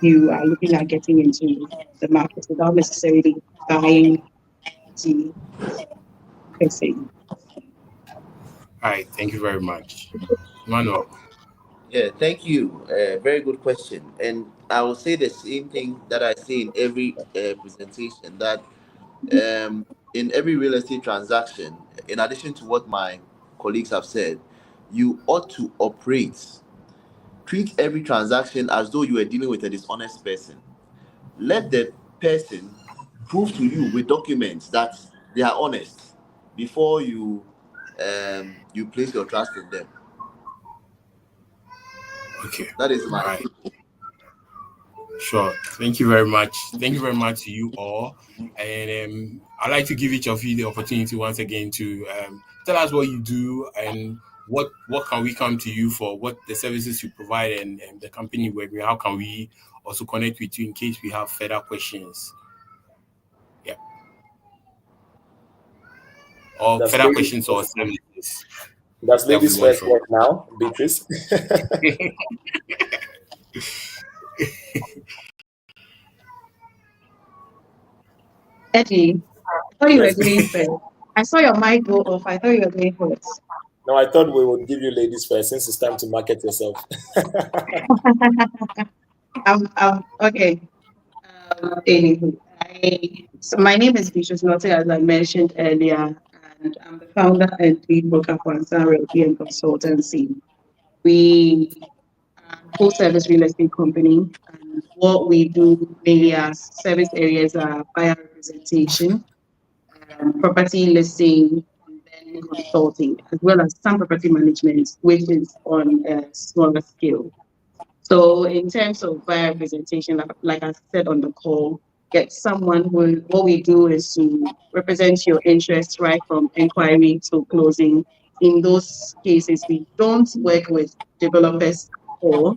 You are looking at getting into the market without necessarily buying property per se. All right, thank you very much. Manuel. Yeah, thank you. Very good question. And I will say the same thing that I say in every presentation, that in every real estate transaction, in addition to what my colleagues have said, you ought to treat every transaction as though you were dealing with a dishonest person. Let the person prove to you with documents that they are honest before you place your trust in them. Okay. That is All my right. Sure. Thank you very much. Thank you very much to you all. And I'd like to give each of you the opportunity once again to tell us what you do and what can we come to you for, what the services you provide, and the company where how can we also connect with you in case we have further questions. Yeah. Or That's further ladies, questions or services. that's that we ladies want first from right now, Beatrice. Eddie, I thought you were Yes. doing first. I saw your mic go off. I thought you were doing first. No, I thought we would give you ladies first since it's time to market yourself. Okay. Anywho, so my name is Beatrice Notte, as I mentioned earlier, and I'm the founder and lead broker for Ansan Realty and Consultancy. We are a full-service real estate company, and what we do mainly as service areas are buyer representation, property listing, and then consulting, as well as some property management, which is on a smaller scale. So in terms of buyer representation, like I said on the call, get someone who, what we do is to represent your interests right from inquiry to closing. In those cases, we don't work with developers or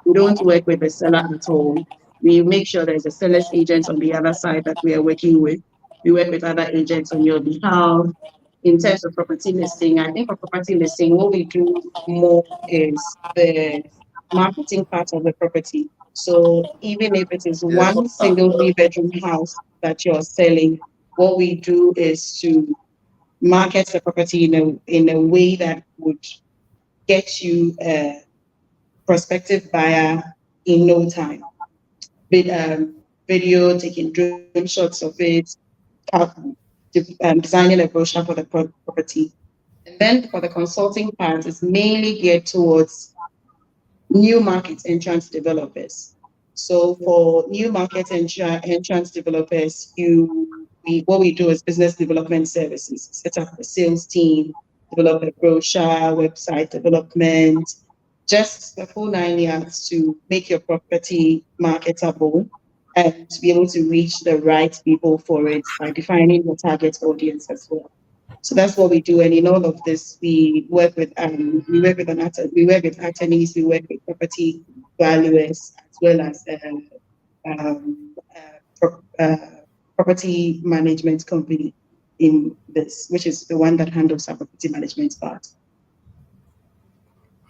we don't work with the seller at all. We make sure there's a seller's agent on the other side that we are working with. We work with other agents on your behalf. In terms of property listing, I think for property listing, what we do more is the marketing part of the property. So even if it is yes. one single 3-bedroom house that you're selling, what we do is to market the property in a way that would get you a prospective buyer in no time. With video, taking drone shots of it, designing a brochure for the property. And then for the consulting part, it's mainly geared towards new market entrance developers. So for new market entrance developers, what we do is business development services, set up a sales team, develop a brochure, website development, just the full 9 yards to make your property marketable and to be able to reach the right people for it by defining your target audience as well. So that's what we do. And in all of this, we work with attorneys, we work with property valuers, as well as property management company in this, which is the one that handles our property management part.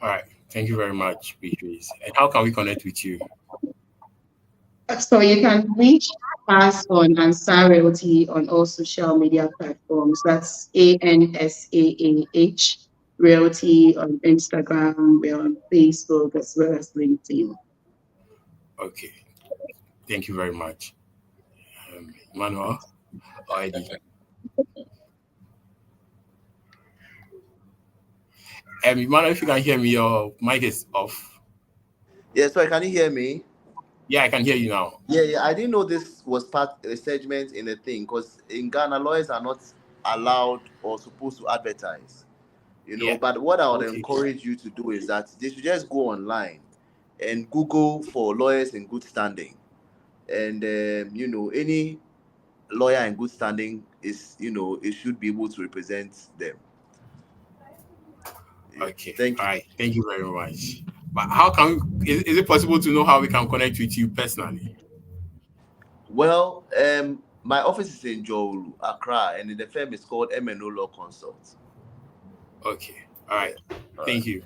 All right. Thank you very much, Beatrice. And how can we connect with you? So you can reach us on Ansan Realty on all social media platforms. That's ANSAAH Realty on Instagram, we're on Facebook, as well as LinkedIn. Okay. Thank you very much. Manuel or Eddie? Manuel, if you can hear me, your mic is off. Yeah, sorry, can you hear me? Yeah, I can hear you now. Yeah, I didn't know this was part of a segment in a thing, because in Ghana, lawyers are not allowed or supposed to advertise, Yeah. But what I would encourage you to do is that they should just go online and Google for lawyers in good standing. And, any lawyer in good standing is, it should be able to represent them. Okay. Thank you. All right. Thank you very much. But how is it possible to know how we can connect with you personally? Well, my office is in Jowolu, Accra, and the firm is called MNO Law Consult. Okay. All right. Thank you.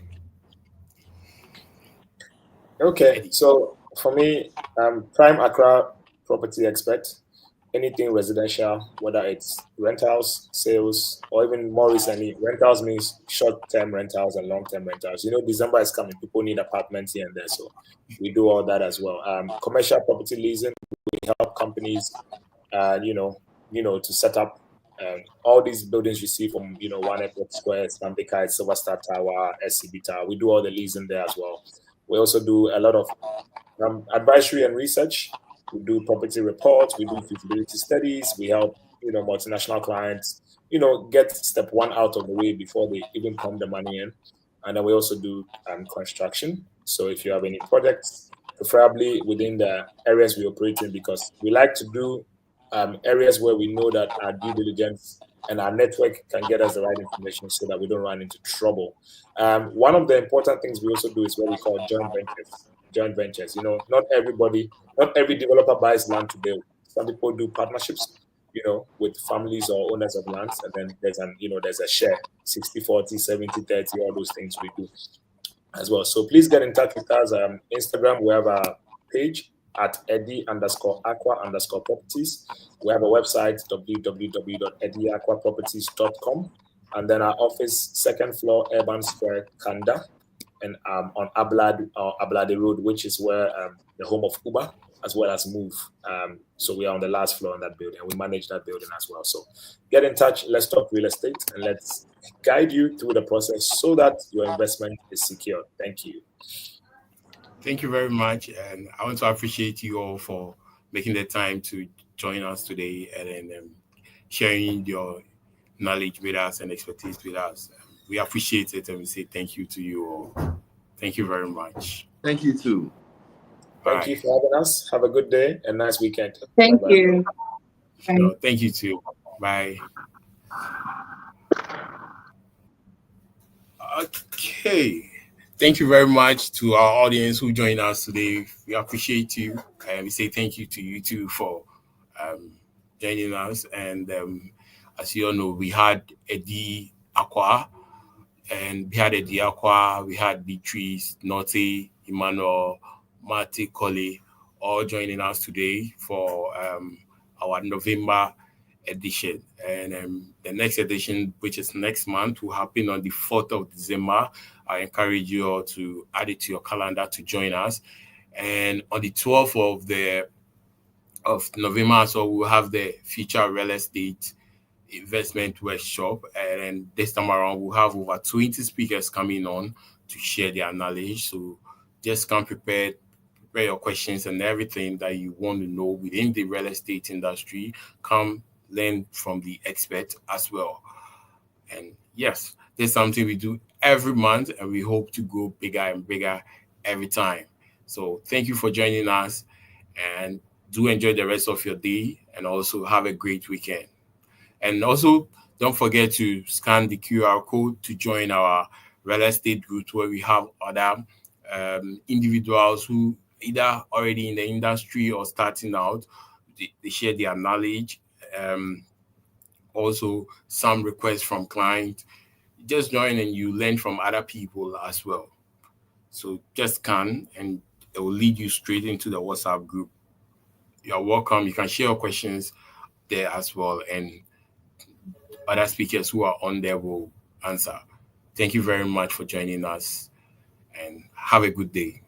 Okay, so for me, I'm Prime Accra Property Expert, anything residential, whether it's rentals, sales, or even more recently, rentals means short-term rentals and long-term rentals. December is coming; people need apartments here and there, so we do all that as well. Commercial property leasing, we help companies, to set up all these buildings you see from One Airport Square, Stanbic Heights, Silver Star Tower, SCB Tower. We do all the leasing there as well. We also do a lot of advisory and research. We do property reports. We do feasibility studies. We help multinational clients get step one out of the way before they even pump the money in. And then we also do construction. So if you have any projects, preferably within the areas we operate in, because we like to do areas where we know that our due diligence and our network can get us the right information so that we don't run into trouble. One of the important things we also do is what we call joint ventures. Joint ventures. Not every developer buys land to build. Some people do partnerships, with families or owners of lands, and then there's a share, 60-40, 70-30, all those things we do as well. So please get in touch with us. Instagram, we have a page at Eddie_Aqua_properties. We have a website, www.eddieaquaproperties.com. And then our office, second floor, Urban Square, Kanda, and on Ablade Road, which is where the home of Uber, as well as Move. So we are on the last floor in that building, and we manage that building as well. So get in touch. Let's talk real estate, and let's guide you through the process so that your investment is secure. Thank you. Thank you very much. And I want to appreciate you all for making the time to join us today and sharing your knowledge with us and expertise with us. We appreciate it, and we say thank you to you all. Thank you very much. Thank you too. Thank you for having us. Have a good day and nice weekend. Thank Bye-bye. you. No, thank you too. Bye. Okay. Thank you very much to our audience who joined us today. We appreciate you, and we say thank you to you too for joining us. And as you all know, we had Eddie Aqua, and we had Eddie Aqua, we had Beatrice, Norte, Emmanuel, Mate Kole, all joining us today for our November edition. And the next edition, which is next month, will happen on the 4th of December. I encourage you all to add it to your calendar to join us. And on the 12th of November, so we'll have the Future Real Estate Investment Workshop. And this time around, we'll have over 20 speakers coming on to share their knowledge. So just come prepared, prepare your questions and everything that you want to know within the real estate industry. Come learn from the expert as well. And yes, this is something we do every month, and we hope to go bigger and bigger every time. So thank you for joining us, and do enjoy the rest of your day, and also have a great weekend. And also, don't forget to scan the QR code to join our real estate group, where we have other individuals who either already in the industry or starting out. They share their knowledge. Also, some requests from clients. Just join and you learn from other people as well. So just scan, and it will lead you straight into the WhatsApp group. You're welcome. You can share your questions there as well, and other speakers who are on there will answer. Thank you very much for joining us, and have a good day.